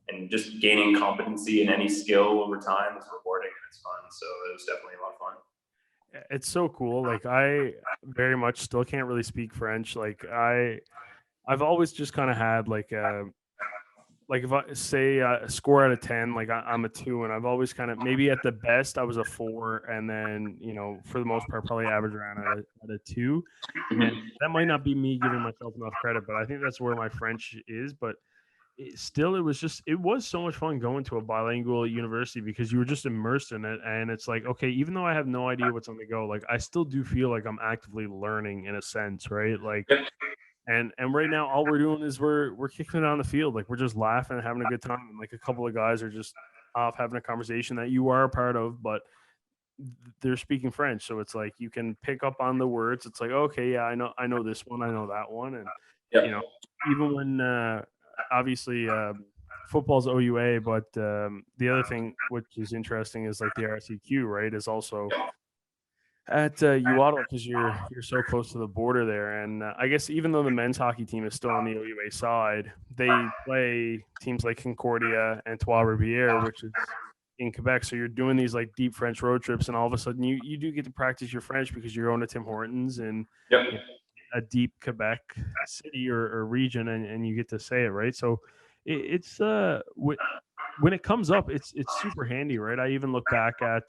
and just gaining competency in any skill over time is rewarding and it's fun. So it was definitely a lot of fun. It's so cool. Like I very much still can't really speak French. Like I've always just kind of had like if I say a score out of 10, like I'm a 2, and I've always kind of maybe at the best I was a 4, and then for the most part probably average around at a 2, and that might not be me giving myself enough credit, but I think that's where my French is. But it was so much fun going to a bilingual university because you were just immersed in it, and it's like, okay, even though I have no idea what's on the go, like I still do feel like I'm actively learning in a sense, right? Like and right now all we're doing is we're kicking it on the field, like we're just laughing and having a good time, and like a couple of guys are just off having a conversation that you are a part of, but they're speaking French, so it's like you can pick up on the words. It's like, okay, yeah, I know this one, I know that one, and Yep. even when obviously football's OUA, but the other thing which is interesting is like the RCQ, right, is also at uOttawa because you're so close to the border there. And I guess even though the men's hockey team is still on the OUA side, they play teams like Concordia and Trois-Rivières, which is in Quebec. So you're doing these like deep French road trips, and all of a sudden you do get to practice your French because you're going to Tim Hortons and Yep. you know, a deep Quebec city or region, and you get to say it, right? So it's when it comes up, it's super handy, right? I even look back at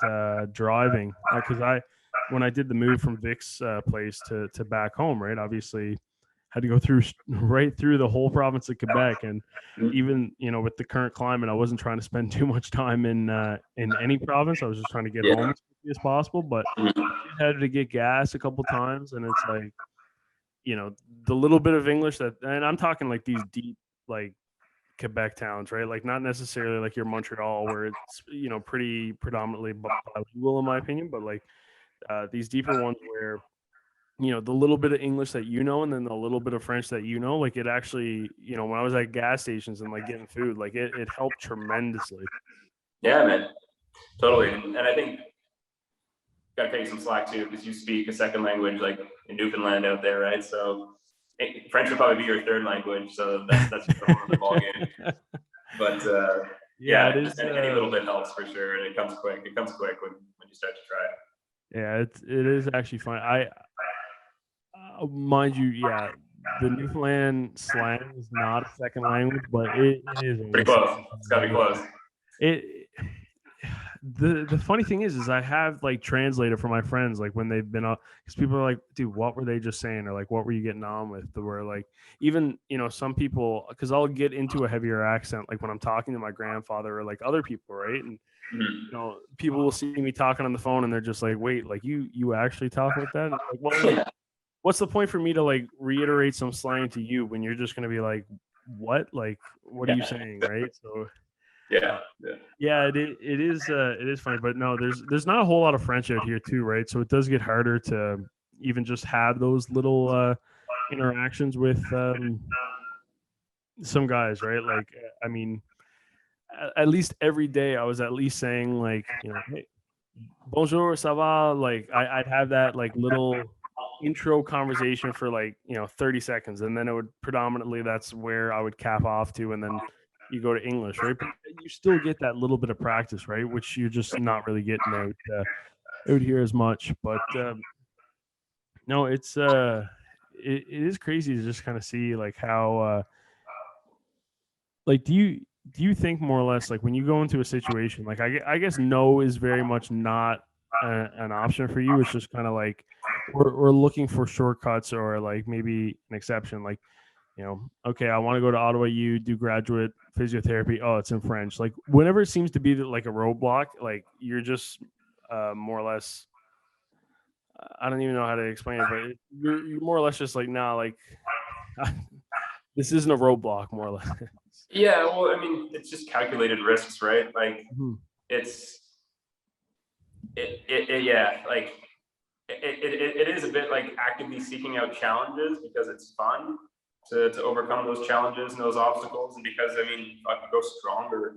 driving because when I did the move from Vic's place to back home, right? Obviously, had to go through right through the whole province of Quebec, and even with the current climate, I wasn't trying to spend too much time in any province. I was just trying to get home as quickly as possible. But I had to get gas a couple times, and it's like the little bit of English that, and I'm talking like these deep like Quebec towns, right? Like not necessarily like your Montreal where it's pretty predominantly bilingual in my opinion, but like these deeper ones where the little bit of English that and then the little bit of French that like it actually when I was at gas stations and like getting food, like it helped tremendously. Yeah, man, totally. And I think gotta take some slack too because you speak a second language like in Newfoundland out there, right? So French would probably be your third language, so that's just a whole other ballgame. But yeah, it is, any little bit helps for sure, and it comes quick. It comes quick when you start to try it. Yeah, it is actually fun. I mind you, yeah, the Newfoundland slang is not a second language, but it is pretty close. It's gotta be close. The funny thing is I have like translated for my friends like when they've been up because people are like, dude, what were they just saying, or like what were you getting on with? Where like even some people, because I'll get into a heavier accent like when I'm talking to my grandfather or like other people, right? And people will see me talking on the phone and they're just like, wait, like you actually talk like that? And like, well, like, what's the point for me to like reiterate some slang to you when you're just gonna be like, what? Like, what are you saying, right? So it is funny, but no, there's not a whole lot of French out here too, right? So it does get harder to even just have those little interactions with some guys, right? Like, I mean, at least every day I was at least saying like, hey, bonjour, ça va? Like I'd have that like little intro conversation for like 30 seconds, and then it would predominantly that's where I would cap off to, and then you go to English, right? But you still get that little bit of practice, right? Which you're just not really getting out here as much. But no, it's it is crazy to just kind of see like how like do you think more or less like when you go into a situation like I guess no is very much not an option for you. It's just kind of like we're looking for shortcuts or like maybe an exception, like okay, I want to go to Ottawa U, do graduate physiotherapy. Oh, it's in French. Like whenever it seems to be like a roadblock, like you're just more or less. I don't even know how to explain it, but you're more or less just like, nah, like this isn't a roadblock, more or less. Yeah, well, I mean, it's just calculated risks, right? Like it is a bit like actively seeking out challenges because it's fun to overcome those challenges and those obstacles, and because I mean, I can go stronger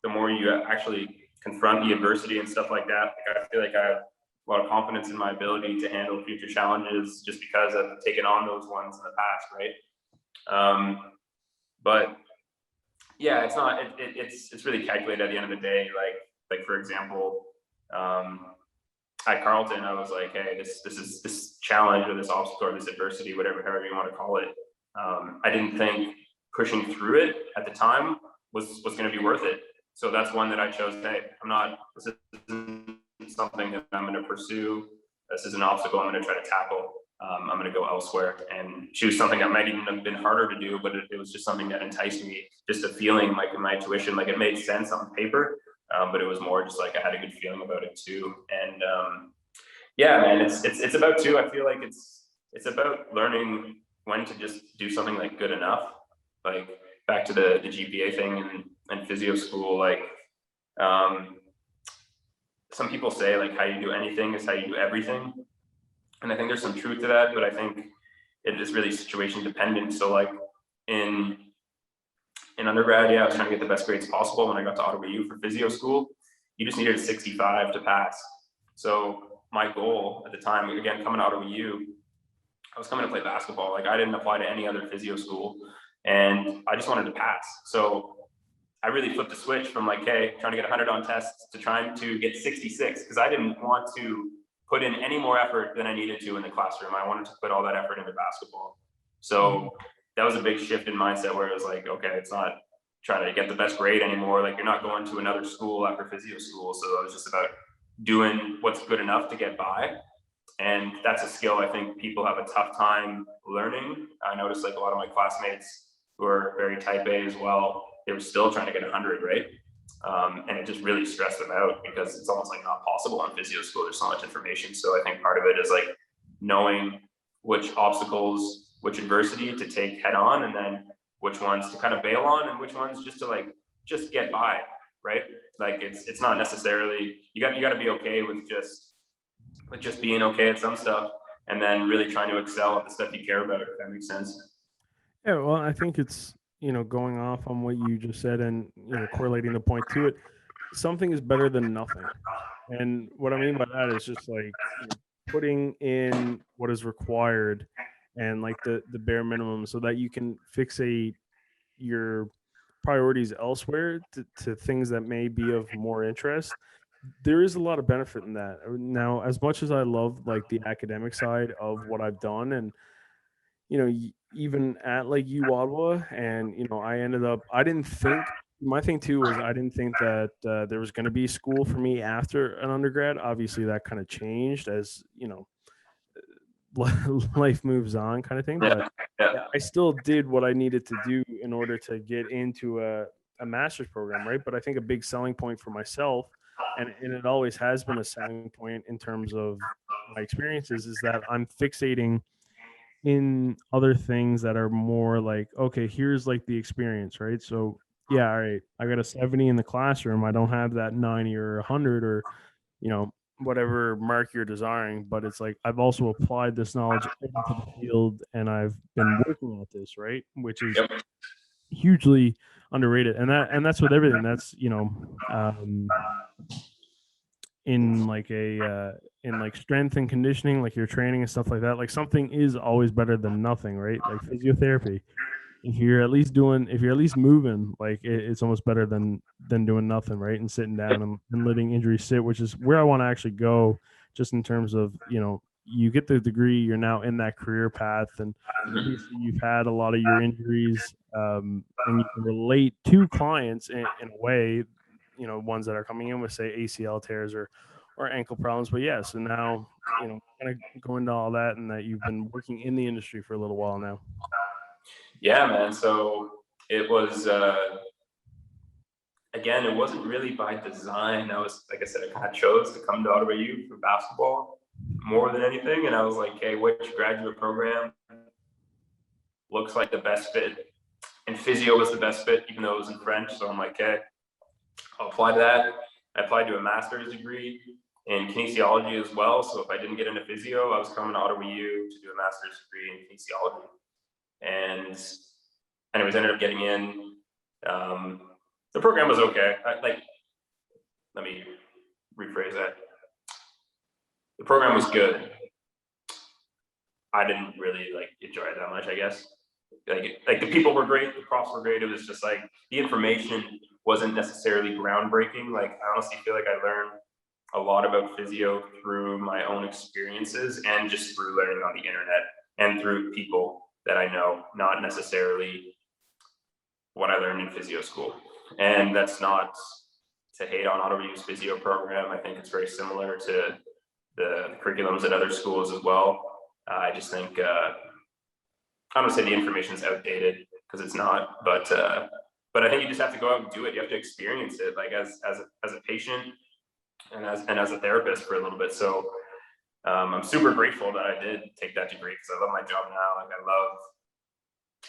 the more you actually confront the adversity and stuff like that. Like, I feel like I have a lot of confidence in my ability to handle future challenges just because I've taken on those ones in the past, right? But yeah, it's not. It's really calculated at the end of the day. Like for example, at Carleton, I was like, hey, this challenge or this obstacle or this adversity, however you want to call it. I didn't think pushing through it at the time was going to be worth it. So that's one that I chose. Hey, this isn't something that I'm going to pursue. This is an obstacle I'm going to try to tackle. I'm going to go elsewhere and choose something that might even have been harder to do, but it was just something that enticed me. Just a feeling, like in my intuition, like it made sense on paper, but it was more just like I had a good feeling about it too. And yeah, man, it's about too. I feel like it's about learning when to just do something like good enough. Like back to the GPA thing and physio school, like some people say like how you do anything is how you do everything. And I think there's some truth to that, but I think it is really situation dependent. So like in in undergrad, I was trying to get the best grades possible. When I got to Ottawa U for physio school, you just needed a 65 to pass. So my goal at the time, again, coming to Ottawa U, I was coming to play basketball. Like, I didn't apply to any other physio school, and I just wanted to pass. So I really flipped the switch from like, hey, trying to get 100 on tests to trying to get 66, because I didn't want to put in any more effort than I needed to in the classroom. I wanted to put all that effort into basketball. So that was a big shift in mindset, where it was like, okay, it's not trying to get the best grade anymore. Like, you're not going to another school after physio school. So it was just about doing what's good enough to get by. And that's a skill I think people have a tough time learning. I noticed like a lot of my classmates who are very type A as well, they were still trying to get 100, right? And it just really stressed them out, because it's almost like not possible in physio school. There's so much information. So I think part of it is like knowing which obstacles, which adversity to take head on, and then which ones to kind of bail on, and which ones just to like, just get by, right? Like, it's not necessarily, you got to be okay with just being okay at some stuff, and then really trying to excel at the stuff you care about, if that makes sense. Yeah, well, I think it's, going off on what you just said and, correlating the point to it, something is better than nothing. And what I mean by that is just like, putting in what is required and like the bare minimum, so that you can fixate your priorities elsewhere to things that may be of more interest. There is a lot of benefit in that. Now, as much as I love like the academic side of what I've done, and even at like uOttawa, and I didn't think, my thing too was, I didn't think that there was going to be school for me after an undergrad. Obviously, that kind of changed as life moves on, kind of thing. Yeah, But yeah, yeah, I still did what I needed to do in order to get into a master's program, right? But I think a big selling point for myself, and it always has been a selling point in terms of my experiences, is that I'm fixating in other things that are more like, okay, here's like the experience, right? So yeah, all right, I got a 70 in the classroom. I don't have that 90 or 100 or, whatever mark you're desiring, but it's like, I've also applied this knowledge into the field, and I've been working at this, right? Which is yep, hugely underrated. And that's with everything. That's, in like in like strength and conditioning, like your training and stuff like that, like something is always better than nothing, right? Like physiotherapy, if you're at least moving, like it's almost better than doing nothing, right? And sitting down and letting injuries sit, which is where I want to actually go, just in terms of, you get the degree, you're now in that career path, and obviously you've had a lot of your injuries, and you can relate to clients in a way, ones that are coming in with, say, ACL tears or ankle problems. But yeah, so now, kind of go into all that, and that you've been working in the industry for a little while now. yeah, man. So it was, again, it wasn't really by design. I was, like I said, I kind of chose to come to Ottawa U for basketball more than anything. And I was like, hey, which graduate program looks like the best fit? And physio was the best fit, even though it was in French. So I'm like, okay, I'll apply to that. I applied to a master's degree in kinesiology as well. So if I didn't get into physio, I was coming to Ottawa U to do a master's degree in kinesiology. And anyways, I ended up getting in. The program was okay. Let me rephrase that. The program was good. I didn't really enjoy it that much, I guess. Like the people were great, the profs were great. It was just like the information wasn't necessarily groundbreaking. Like, I honestly feel like I learned a lot about physio through my own experiences, and just through learning on the internet and through people that I know, not necessarily what I learned in physio school. And that's not to hate on Ottawa U's physio program. I think it's very similar to the curriculums at other schools as well. I just think, I don't say the information is outdated, because it's not, but I think you just have to go out and do it. You have to experience it, like as a patient and as a therapist for a little bit. So I'm super grateful that I did take that degree, because I love my job now. Like, I love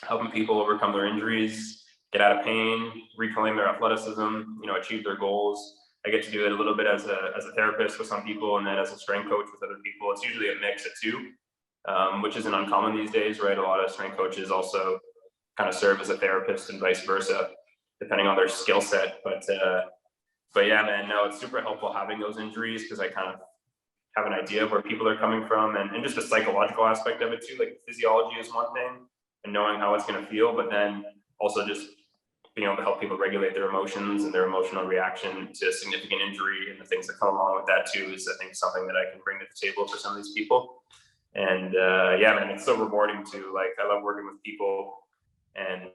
helping people overcome their injuries, get out of pain, reclaim their athleticism, achieve their goals. I get to do it a little bit as a therapist with some people, and then as a strength coach with other people. It's usually a mix of two, which isn't uncommon these days, right? A lot of strength coaches also kind of serve as a therapist, and vice versa. depending on their skill set. But yeah, man, no, it's super helpful having those injuries because I kind of have an idea of where people are coming from, and just the psychological aspect of it too. Like physiology is one thing and knowing how it's going to feel, but then also just being able to help people regulate their emotions and their emotional reaction to significant injury and the things that come along with that too is, I think, something that I can bring to the table for some of these people. And yeah, man, it's so rewarding too. Like I love working with people, and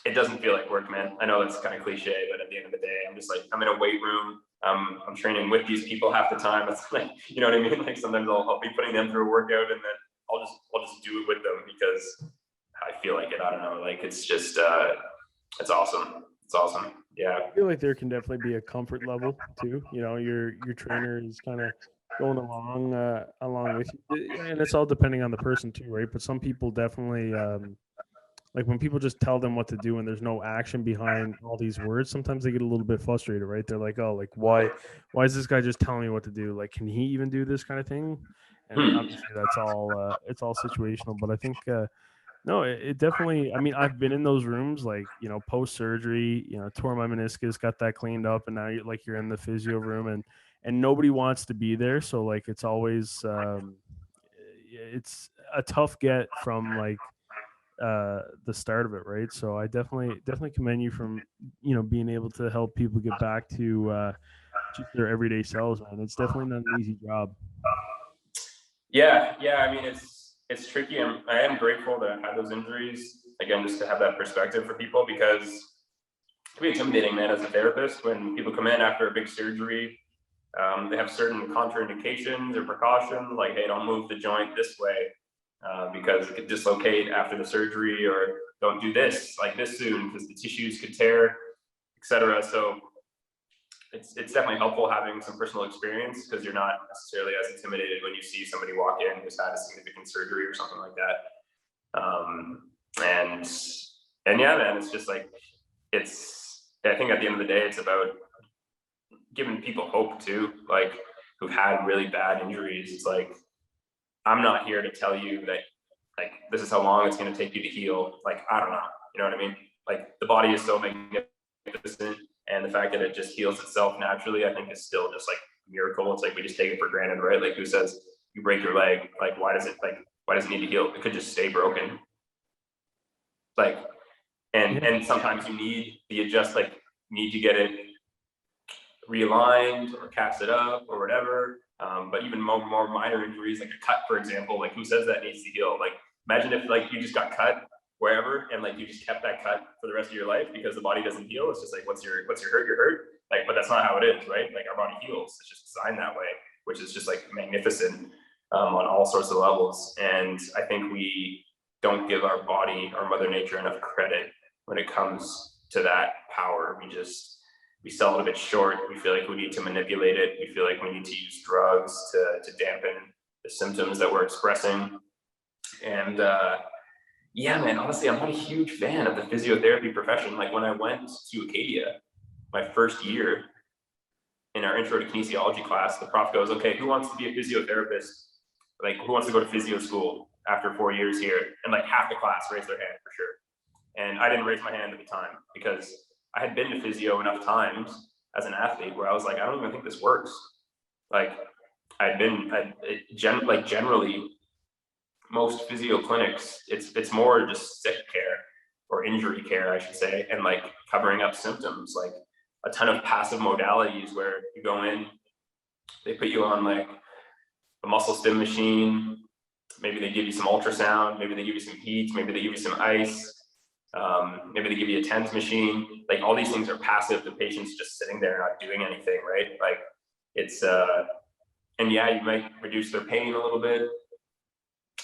it doesn't feel like work, man. I know that's kind of cliche, but at the end of the day, I'm just like, I'm in a weight room. I'm training with these people half the time. It's like, you know what I mean? Like sometimes I'll be putting them through a workout, and then I'll just do it with them because I feel like it. I don't know. Like it's just, it's awesome. It's awesome. Yeah. I feel like there can definitely be a comfort level too. You know, your trainer is kind of going along with you, and it's all depending on the person too, right? But some people definitely like when people just tell them what to do and there's no action behind all these words, sometimes they get a little bit frustrated, right? They're like, oh, like why is this guy just telling me what to do? Like, can he even do this kind of thing? And obviously that's all it's all situational, but I think no, it definitely. I mean, I've been in those rooms, like post surgery, tore my meniscus, got that cleaned up, and now you're in the physio room, and nobody wants to be there. So like, it's always it's a tough get from like the start of it, right? So I definitely commend you from being able to help people get back to just their everyday selves, man. It's definitely not an easy job. Yeah. I mean, it's tricky. I am grateful that I've had those injuries. Again, just to have that perspective for people, because it can be intimidating, man, as a therapist when people come in after a big surgery. They have certain contraindications or precautions, like, hey, don't move the joint this way because it could dislocate after the surgery, or don't do this like this soon because the tissues could tear, etc. So it's definitely helpful having some personal experience because you're not necessarily as intimidated when you see somebody walk in who's had a significant surgery or something like that. And yeah, man, it's just like, I think at the end of the day, it's about giving people hope too, like who've had really bad injuries. It's like, I'm not here to tell you that like this is how long it's going to take you to heal. Like, I don't know, you know what I mean? Like the body is so magnificent, and the fact that it just heals itself naturally, I think is still just like a miracle. It's like we just take it for granted, right? Like who says you break your leg, like why does it need to heal? It could just stay broken. Like, and sometimes you need to get it realigned or cast it up or whatever. But even more minor injuries, like a cut, for example, like who says that needs to heal? Like imagine if like you just got cut wherever and like you just kept that cut for the rest of your life because the body doesn't heal. It's just like, what's your hurt? You're hurt. Like, but that's not how it is, right? Like our body heals. It's just designed that way, which is just like magnificent on all sorts of levels. And I think we don't give our body or Mother Nature enough credit when it comes to that power. We sell it a bit short. We feel like we need to manipulate it. We feel like we need to use drugs to dampen the symptoms that we're expressing. And yeah, man, honestly, I'm not a huge fan of the physiotherapy profession. Like when I went to Acadia, my first year in our intro to kinesiology class, the prof goes, okay, who wants to be a physiotherapist? Like who wants to go to physio school after 4 years here? And like half the class raised their hand for sure. And I didn't raise my hand at the time because I had been to physio enough times as an athlete where I was like, I don't even think this works. Like generally most physio clinics, it's more just sick care or injury care, I should say, and like covering up symptoms, like a ton of passive modalities where you go in, they put you on like a muscle stim machine, maybe they give you some ultrasound, maybe they give you some heat, maybe they give you some ice. Maybe they give you a TENS machine. Like all these things are passive. The patient's just sitting there not doing anything, right? Like it's and yeah, you might reduce their pain a little bit.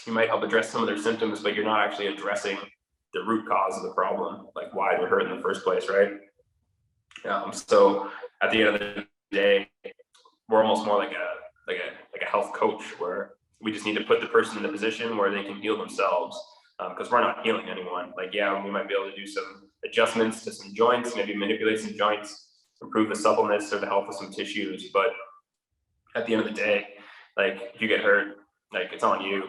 You might help address some of their symptoms, but you're not actually addressing the root cause of the problem, like why they're hurt in the first place, right? So at the end of the day, we're almost more like a health coach where we just need to put the person in the position where they can heal themselves. Because we're not healing anyone. Like, yeah, we might be able to do some adjustments to some joints, maybe manipulate some joints, improve the suppleness or the health of some tissues. But at the end of the day, like if you get hurt, like it's on you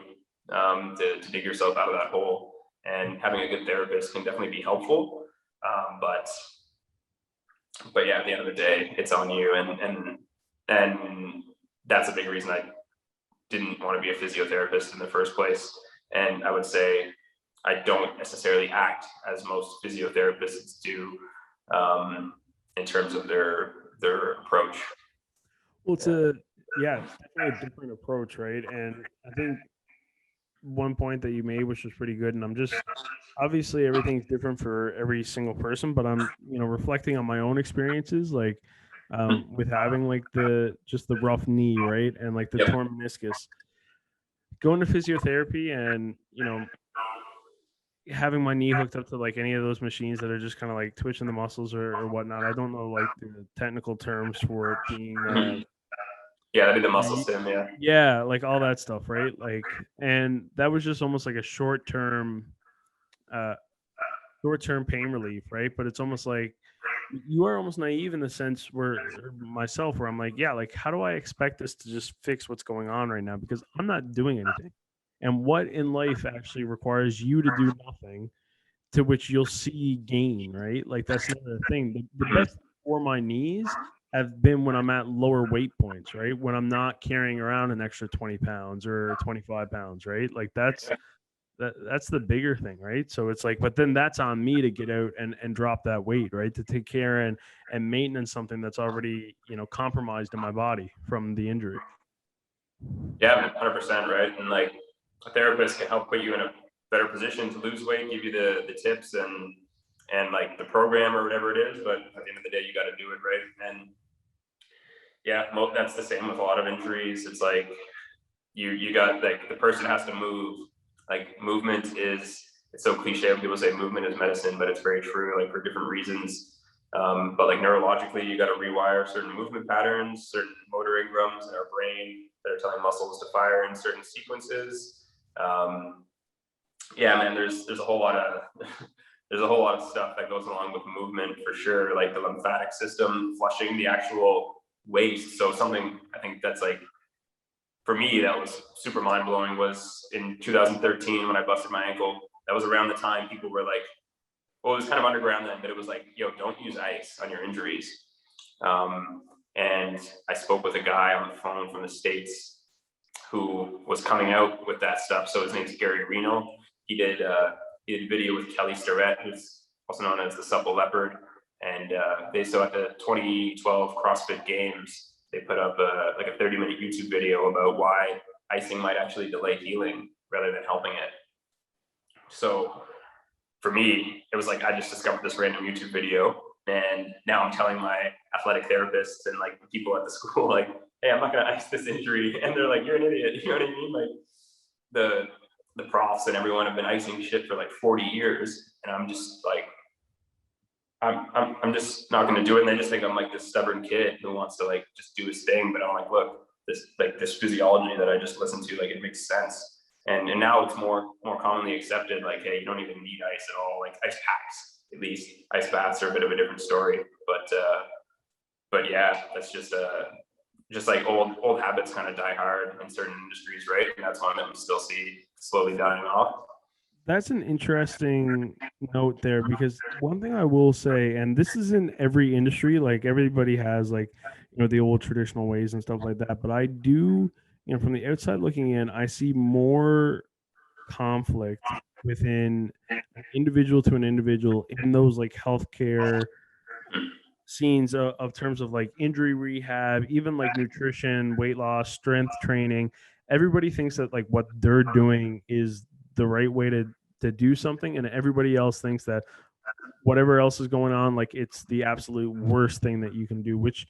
to dig yourself out of that hole. And having a good therapist can definitely be helpful. But yeah, at the end of the day, it's on you. And that's a big reason I didn't want to be a physiotherapist in the first place. And I would say I don't necessarily act as most physiotherapists do, in terms of their approach. Well, it's definitely a different approach, right? And I think one point that you made, which was pretty good, and I'm just obviously everything's different for every single person, but I'm reflecting on my own experiences, like with having like the rough knee, right, and like the Yep. torn meniscus, going to physiotherapy, and having my knee hooked up to like any of those machines that are just kind of like twitching the muscles or whatnot. I don't know like the technical terms for it being yeah, that'd be the muscle stim. yeah, like all that stuff, right? Like, and that was just almost like a short-term pain relief, right? But it's almost like you are almost naive in the sense where I'm like, yeah, like how do I expect this to just fix what's going on right now? Because I'm not doing anything. And what in life actually requires you to do nothing to which you'll see gain, right? Like that's another thing. The best for my knees have been when I'm at lower weight points, right? When I'm not carrying around an extra 20 pounds or 25 pounds, right? Like that's the bigger thing, right? So it's like, but then that's on me to get out and drop that weight, right? To take care and maintenance something that's already, compromised in my body from the injury. Yeah, 100%, right? And like a therapist can help put you in a better position to lose weight, give you the tips and like the program or whatever it is. But at the end of the day, you got to do it, right? And yeah, that's the same with a lot of injuries. It's like you got like the person has to move. Like movement it's so cliche when people say movement is medicine, but it's very true, like for different reasons. But like neurologically, you got to rewire certain movement patterns, certain motor ingrams in our brain that are telling muscles to fire in certain sequences. Yeah, man, there's a whole lot of there's a whole lot of stuff that goes along with movement for sure, like the lymphatic system, flushing the actual waste. So something I think that's like, for me, that was super mind blowing was in 2013 when I busted my ankle. That was around the time people were like, well, it was kind of underground then, but it was like, yo, don't use ice on your injuries. And I spoke with a guy on the phone from the States who was coming out with that stuff. So his name's Gary Reno. He did a video with Kelly Starrett, who's also known as the Supple Leopard. And so at the 2012 CrossFit Games, they put up a 30-minute YouTube video about why icing might actually delay healing rather than helping it. So for me, it was like I just discovered this random YouTube video, and now I'm telling my athletic therapists and like people at the school, like, hey, I'm not gonna ice this injury, and they're like, you're an idiot. You know what I mean? Like the profs and everyone have been icing shit for like 40 years, and I'm just like, I'm just not gonna do it. And they just think I'm like this stubborn kid who wants to like just do his thing. But I'm like, look, this physiology that I just listened to, like it makes sense. And now it's more commonly accepted, like, hey, you don't even need ice at all. Like ice packs, at least. Ice baths are a bit of a different story. But yeah, that's just like old habits kind of die hard in certain industries, right? And that's one that we still see slowly dying off. That's an interesting note there, because one thing I will say, and this is in every industry, like everybody has like, the old traditional ways and stuff like that. But I do, from the outside looking in, I see more conflict within an individual to an individual in those like healthcare scenes of terms of like injury rehab, even like nutrition, weight loss, strength training. Everybody thinks that like what they're doing is the right way to do something, and everybody else thinks that whatever else is going on, like it's the absolute worst thing that you can do, which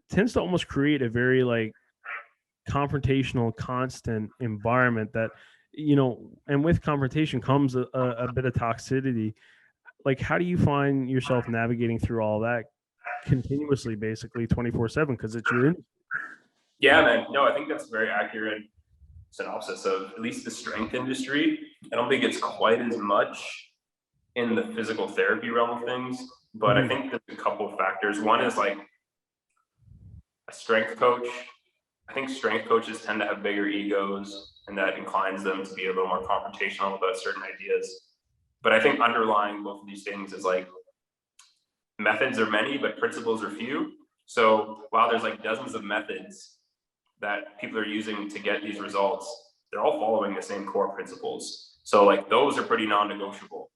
tends to almost create a very like confrontational, constant environment that, and with confrontation comes a bit of toxicity. Like, how do you find yourself navigating through all that continuously, basically 24/7, because it's your industry? Yeah, man. No, I think that's a very accurate synopsis of at least the strength industry. I don't think it's quite as much in the physical therapy realm of things, but I think there's a couple of factors. One is like a strength coach. I think strength coaches tend to have bigger egos, and that inclines them to be a little more confrontational about certain ideas. But I think underlying both of these things is like methods are many, but principles are few. So while there's like dozens of methods that people are using to get these results, they're all following the same core principles. So like those are pretty non-negotiable.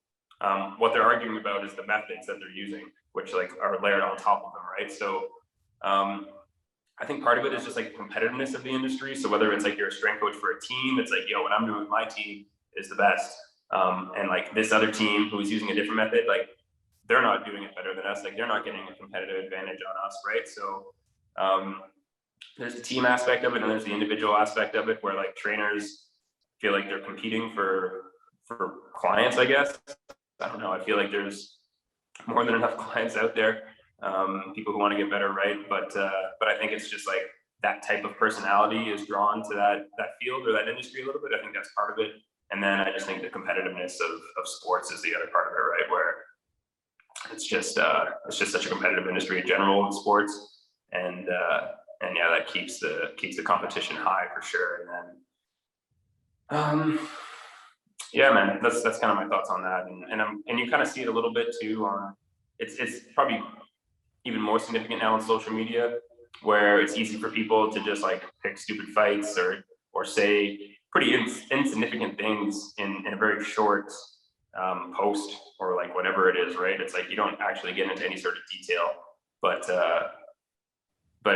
What they're arguing about is the methods that they're using, which like are layered on top of them, right? So I think part of it is just like the competitiveness of the industry. So whether it's like you're a strength coach for a team, it's like, yo, what I'm doing with my team is the best. And like this other team who's using a different method, like they're not doing it better than us. Like they're not getting a competitive advantage on us, right? So there's the team aspect of it, and there's the individual aspect of it, where like trainers feel like they're competing for clients, I guess. I don't know. I feel like there's more than enough clients out there, people who want to get better, right? But I think it's just like that type of personality is drawn to that field or that industry a little bit. I think that's part of it. And then I just think the competitiveness of sports is the other part of it, right? Where it's just such a competitive industry in general in sports, and yeah, that keeps the competition high for sure. And then yeah, man, that's kind of my thoughts on that. And you kind of see it a little bit too on it's probably even more significant now on social media, where it's easy for people to just like pick stupid fights or say pretty insignificant things in a very short post or like whatever it is, right? It's like you don't actually get into any sort of detail, but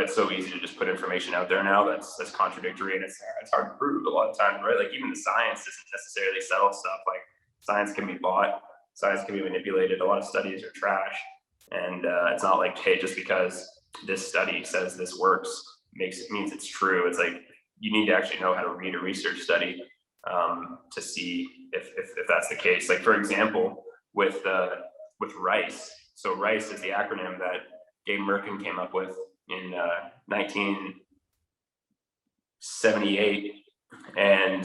it's so easy to just put information out there now that's contradictory, and it's hard to prove a lot of times, right? Like even the science isn't necessarily settled stuff. Like science can be bought, science can be manipulated. A lot of studies are trash, and it's not like, hey, just because this study says this works means it's true. It's like you need to actually know how to read a research study to see if that's the case. Like for example, with RICE. So RICE is the acronym that Gabe Merkin came up with in 1978, and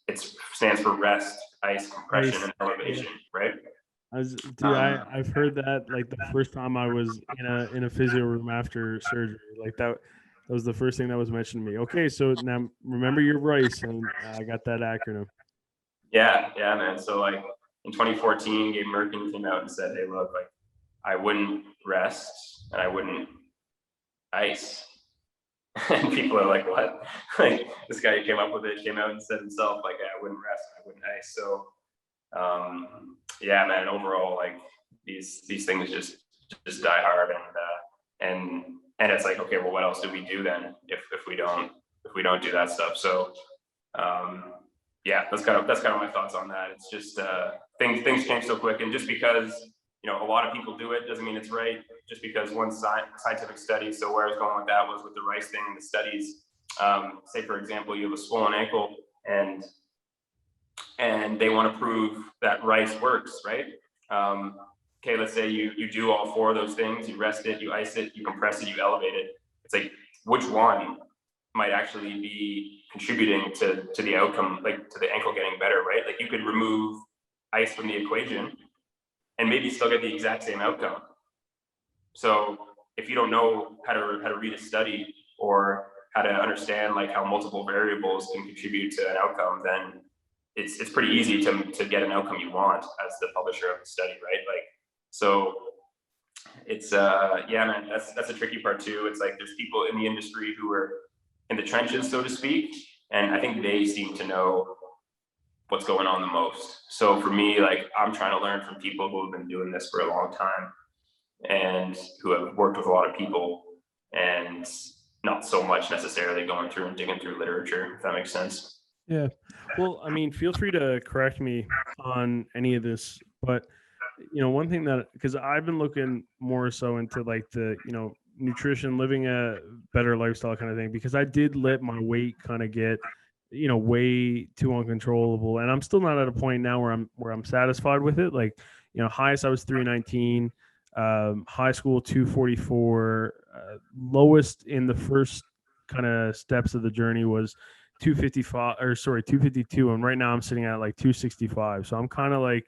it stands for rest, ice, compression, and elevation, right? I've heard that like the first time I was in a physio room after surgery, like that was the first thing that was mentioned to me. Okay, so now remember your RICE, and I got that acronym. Yeah, man. So like in 2014, Gabe Merkin came out and said, "Hey, look, like I wouldn't rest and I wouldn't ice." And people are like, what? Like this guy who came up with it came out and said himself, like, yeah, I wouldn't rest, I wouldn't ice. So yeah, man, overall, like these things just die hard, and it's like, okay, well, what else do we do then if we don't do that stuff? So yeah, that's kind of my thoughts on that. It's just things change so quick, and just because a lot of people do it doesn't mean it's right. Just because one scientific study. So where I was going with that was with the RICE thing and the studies. Say for example, you have a swollen ankle, and they want to prove that RICE works, right? Okay, let's say you do all four of those things. You rest it, you ice it, you compress it, you elevate it. It's like, which one might actually be contributing to the outcome, like to the ankle getting better, right? Like you could remove ice from the equation and maybe still get the exact same outcome. So if you don't know how to read a study or how to understand like how multiple variables can contribute to an outcome, then it's pretty easy to get an outcome you want as the publisher of the study, right? Like, so it's yeah, man, that's a tricky part too. It's like there's people in the industry who are in the trenches, so to speak, and I think they seem to know what's going on the most. So for me, like I'm trying to learn from people who have been doing this for a long time and who have worked with a lot of people, and not so much necessarily going through and digging through literature, if that makes sense. Yeah. Well, I mean, feel free to correct me on any of this, but one thing that, because I've been looking more so into like the, nutrition, living a better lifestyle kind of thing, because I did let my weight kind of get, way too uncontrollable. And I'm still not at a point now where I'm satisfied with it. Like, highest I was 319, high school 244, lowest in the first kind of steps of the journey was 252, and right now I'm sitting at like 265. So I'm kind of like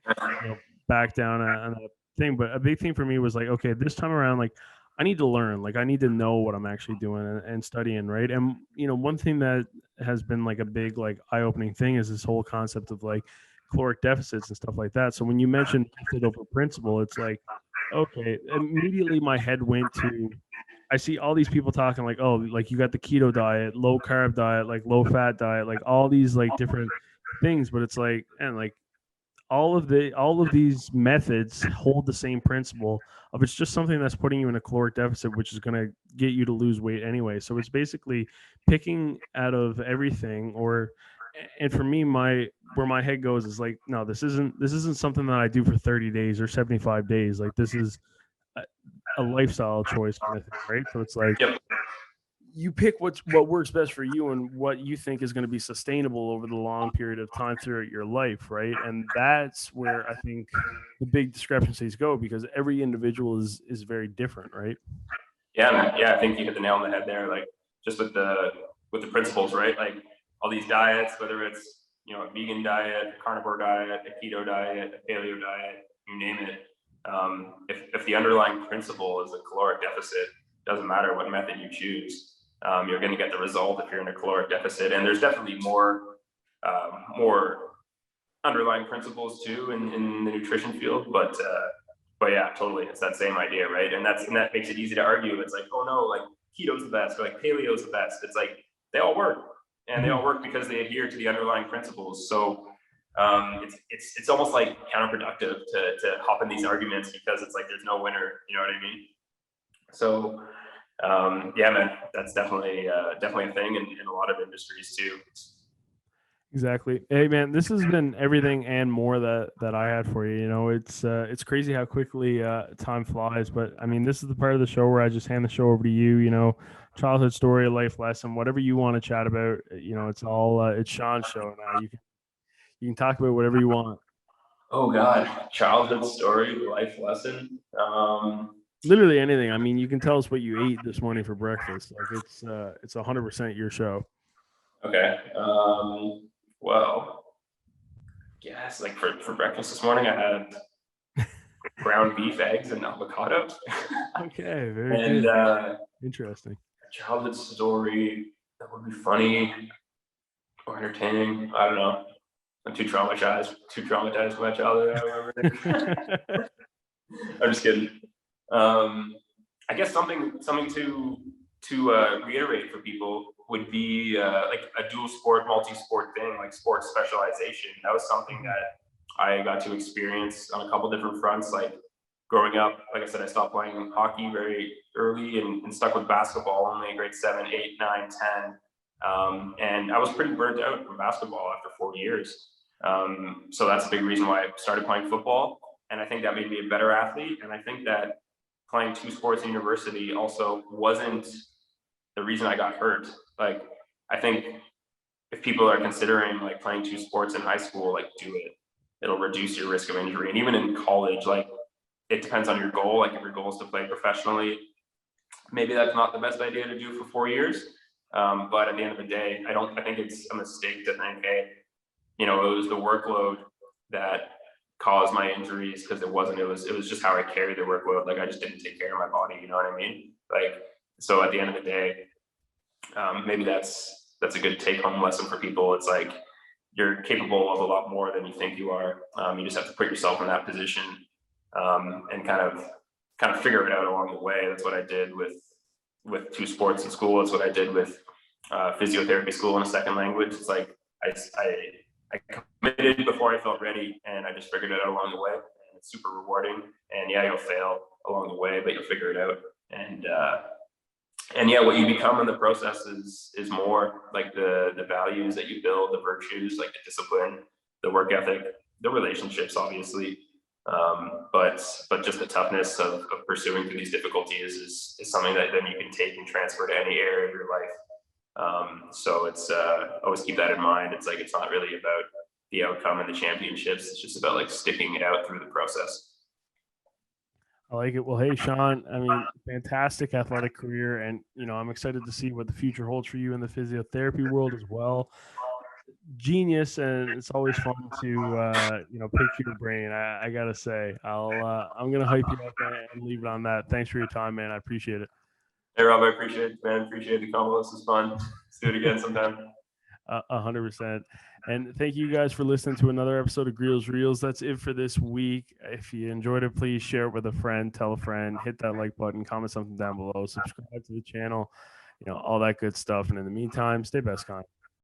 back down on that thing. But a big thing for me was like, okay, this time around, like I need to learn, like I need to know what I'm actually doing and studying, right? And one thing that has been like a big like eye-opening thing is this whole concept of like caloric deficits and stuff like that. So when you mention method over principle, it's like, okay, immediately my head went to, I see all these people talking like, oh, like you got the keto diet, low carb diet, like low fat diet, like all these like different things, but it's like, and like all of these methods hold the same principle of it's just something that's putting you in a caloric deficit, which is going to get you to lose weight anyway. So it's basically picking out of everything. Or and for me, my where my head goes is like, no, this isn't something that I do for 30 days or 75 days. Like this is a, a lifestyle choice kind of thing, right? So it's like Yep. you pick what works best for you and what you think is going to be sustainable over the long period of time throughout your life, right? And that's where I think the big discrepancies go, because every individual is very different, right? Yeah, man. Yeah, I think you hit the nail on the head there. Like just with the principles, right? Like all these diets, whether it's a vegan diet, a carnivore diet, a keto diet, a paleo diet, you name it. If the underlying principle is a caloric deficit, doesn't matter what method you choose, you're going to get the result if you're in a caloric deficit. And there's definitely more underlying principles too in the nutrition field, but yeah, totally, it's that same idea, right? And that makes it easy to argue. It's like, oh no, like keto's the best, or like paleo's the best. It's like they all work, and they all work because they adhere to the underlying principles. So it's almost like counterproductive to hop in these arguments, because it's like there's no winner. You know what I mean? So yeah, man, that's definitely a thing in a lot of industries too. Exactly. Hey man, this has been everything and more that I had for you. You know, it's crazy how quickly time flies. But I mean, this is the part of the show where I just hand the show over to you. You know, childhood story, life lesson, whatever you want to chat about. You know, it's all it's Sean's show now. You can talk about whatever you want. Oh God, childhood story, life lesson. Literally anything. I mean, you can tell us what you ate this morning for breakfast. Like it's 100% your show. Okay. Well, yes, like for breakfast this morning, I had ground beef, eggs, and avocado. Okay, very And good. Interesting. childhood story that would be funny or entertaining. I don't know. I'm too traumatized for my childhood. I don't remember. I'm just kidding. I guess something to reiterate for people would be like a dual sport, multi-sport thing, like sports specialization. That was something that I got to experience on a couple different fronts. Like growing up, like I said, I stopped playing hockey very early and stuck with basketball only in grade 7, 8, 9, 10. And I was pretty burnt out from basketball after 4 years. So that's a big reason why I started playing football. And I think that made me a better athlete. And I think that playing two sports in university also wasn't the reason I got hurt. Like, I think if people are considering like playing two sports in high school, like do it. It'll reduce your risk of injury. And even in college, like it depends on your goal. Like if your goal is to play professionally, maybe that's not the best idea to do for 4 years. But at the end of the day, I think it's a mistake to think, hey, it was the workload that caused my injuries, because it was just how I carried the workload. Like I just didn't take care of my body. You know what I mean? Like, so at the end of the day, maybe that's a good take home lesson for people. It's like, you're capable of a lot more than you think you are. You just have to put yourself in that position, and kind of figure it out along the way. That's what I did with two sports in school. That's what I did with physiotherapy school in a second language. It's like I committed before I felt ready, and I just figured it out along the way. And it's super rewarding. And yeah, you'll fail along the way, but you'll figure it out. And yeah, what you become in the process is more like the values that you build, the virtues, like the discipline, the work ethic, the relationships, obviously. But just the toughness of pursuing through these difficulties is something that then you can take and transfer to any area of your life. So it's always keep that in mind. It's like, it's not really about the outcome and the championships. It's just about like sticking it out through the process. I like it. Well, hey, Sean, I mean, fantastic athletic career. And, I'm excited to see what the future holds for you in the physiotherapy world as well. Genius. And it's always fun to, pick your brain. I got to say, I'm going to hype you up and leave it on that. Thanks for your time, man. I appreciate it. Hey, Rob, I appreciate it, man. Appreciate the convo. This was fun. Let's do it again sometime. 100%. And thank you guys for listening to another episode of Greels Reels. That's it for this week. If you enjoyed it, please share it with a friend, tell a friend, hit that like button, comment something down below, subscribe to the channel, all that good stuff. And in the meantime, stay best kind.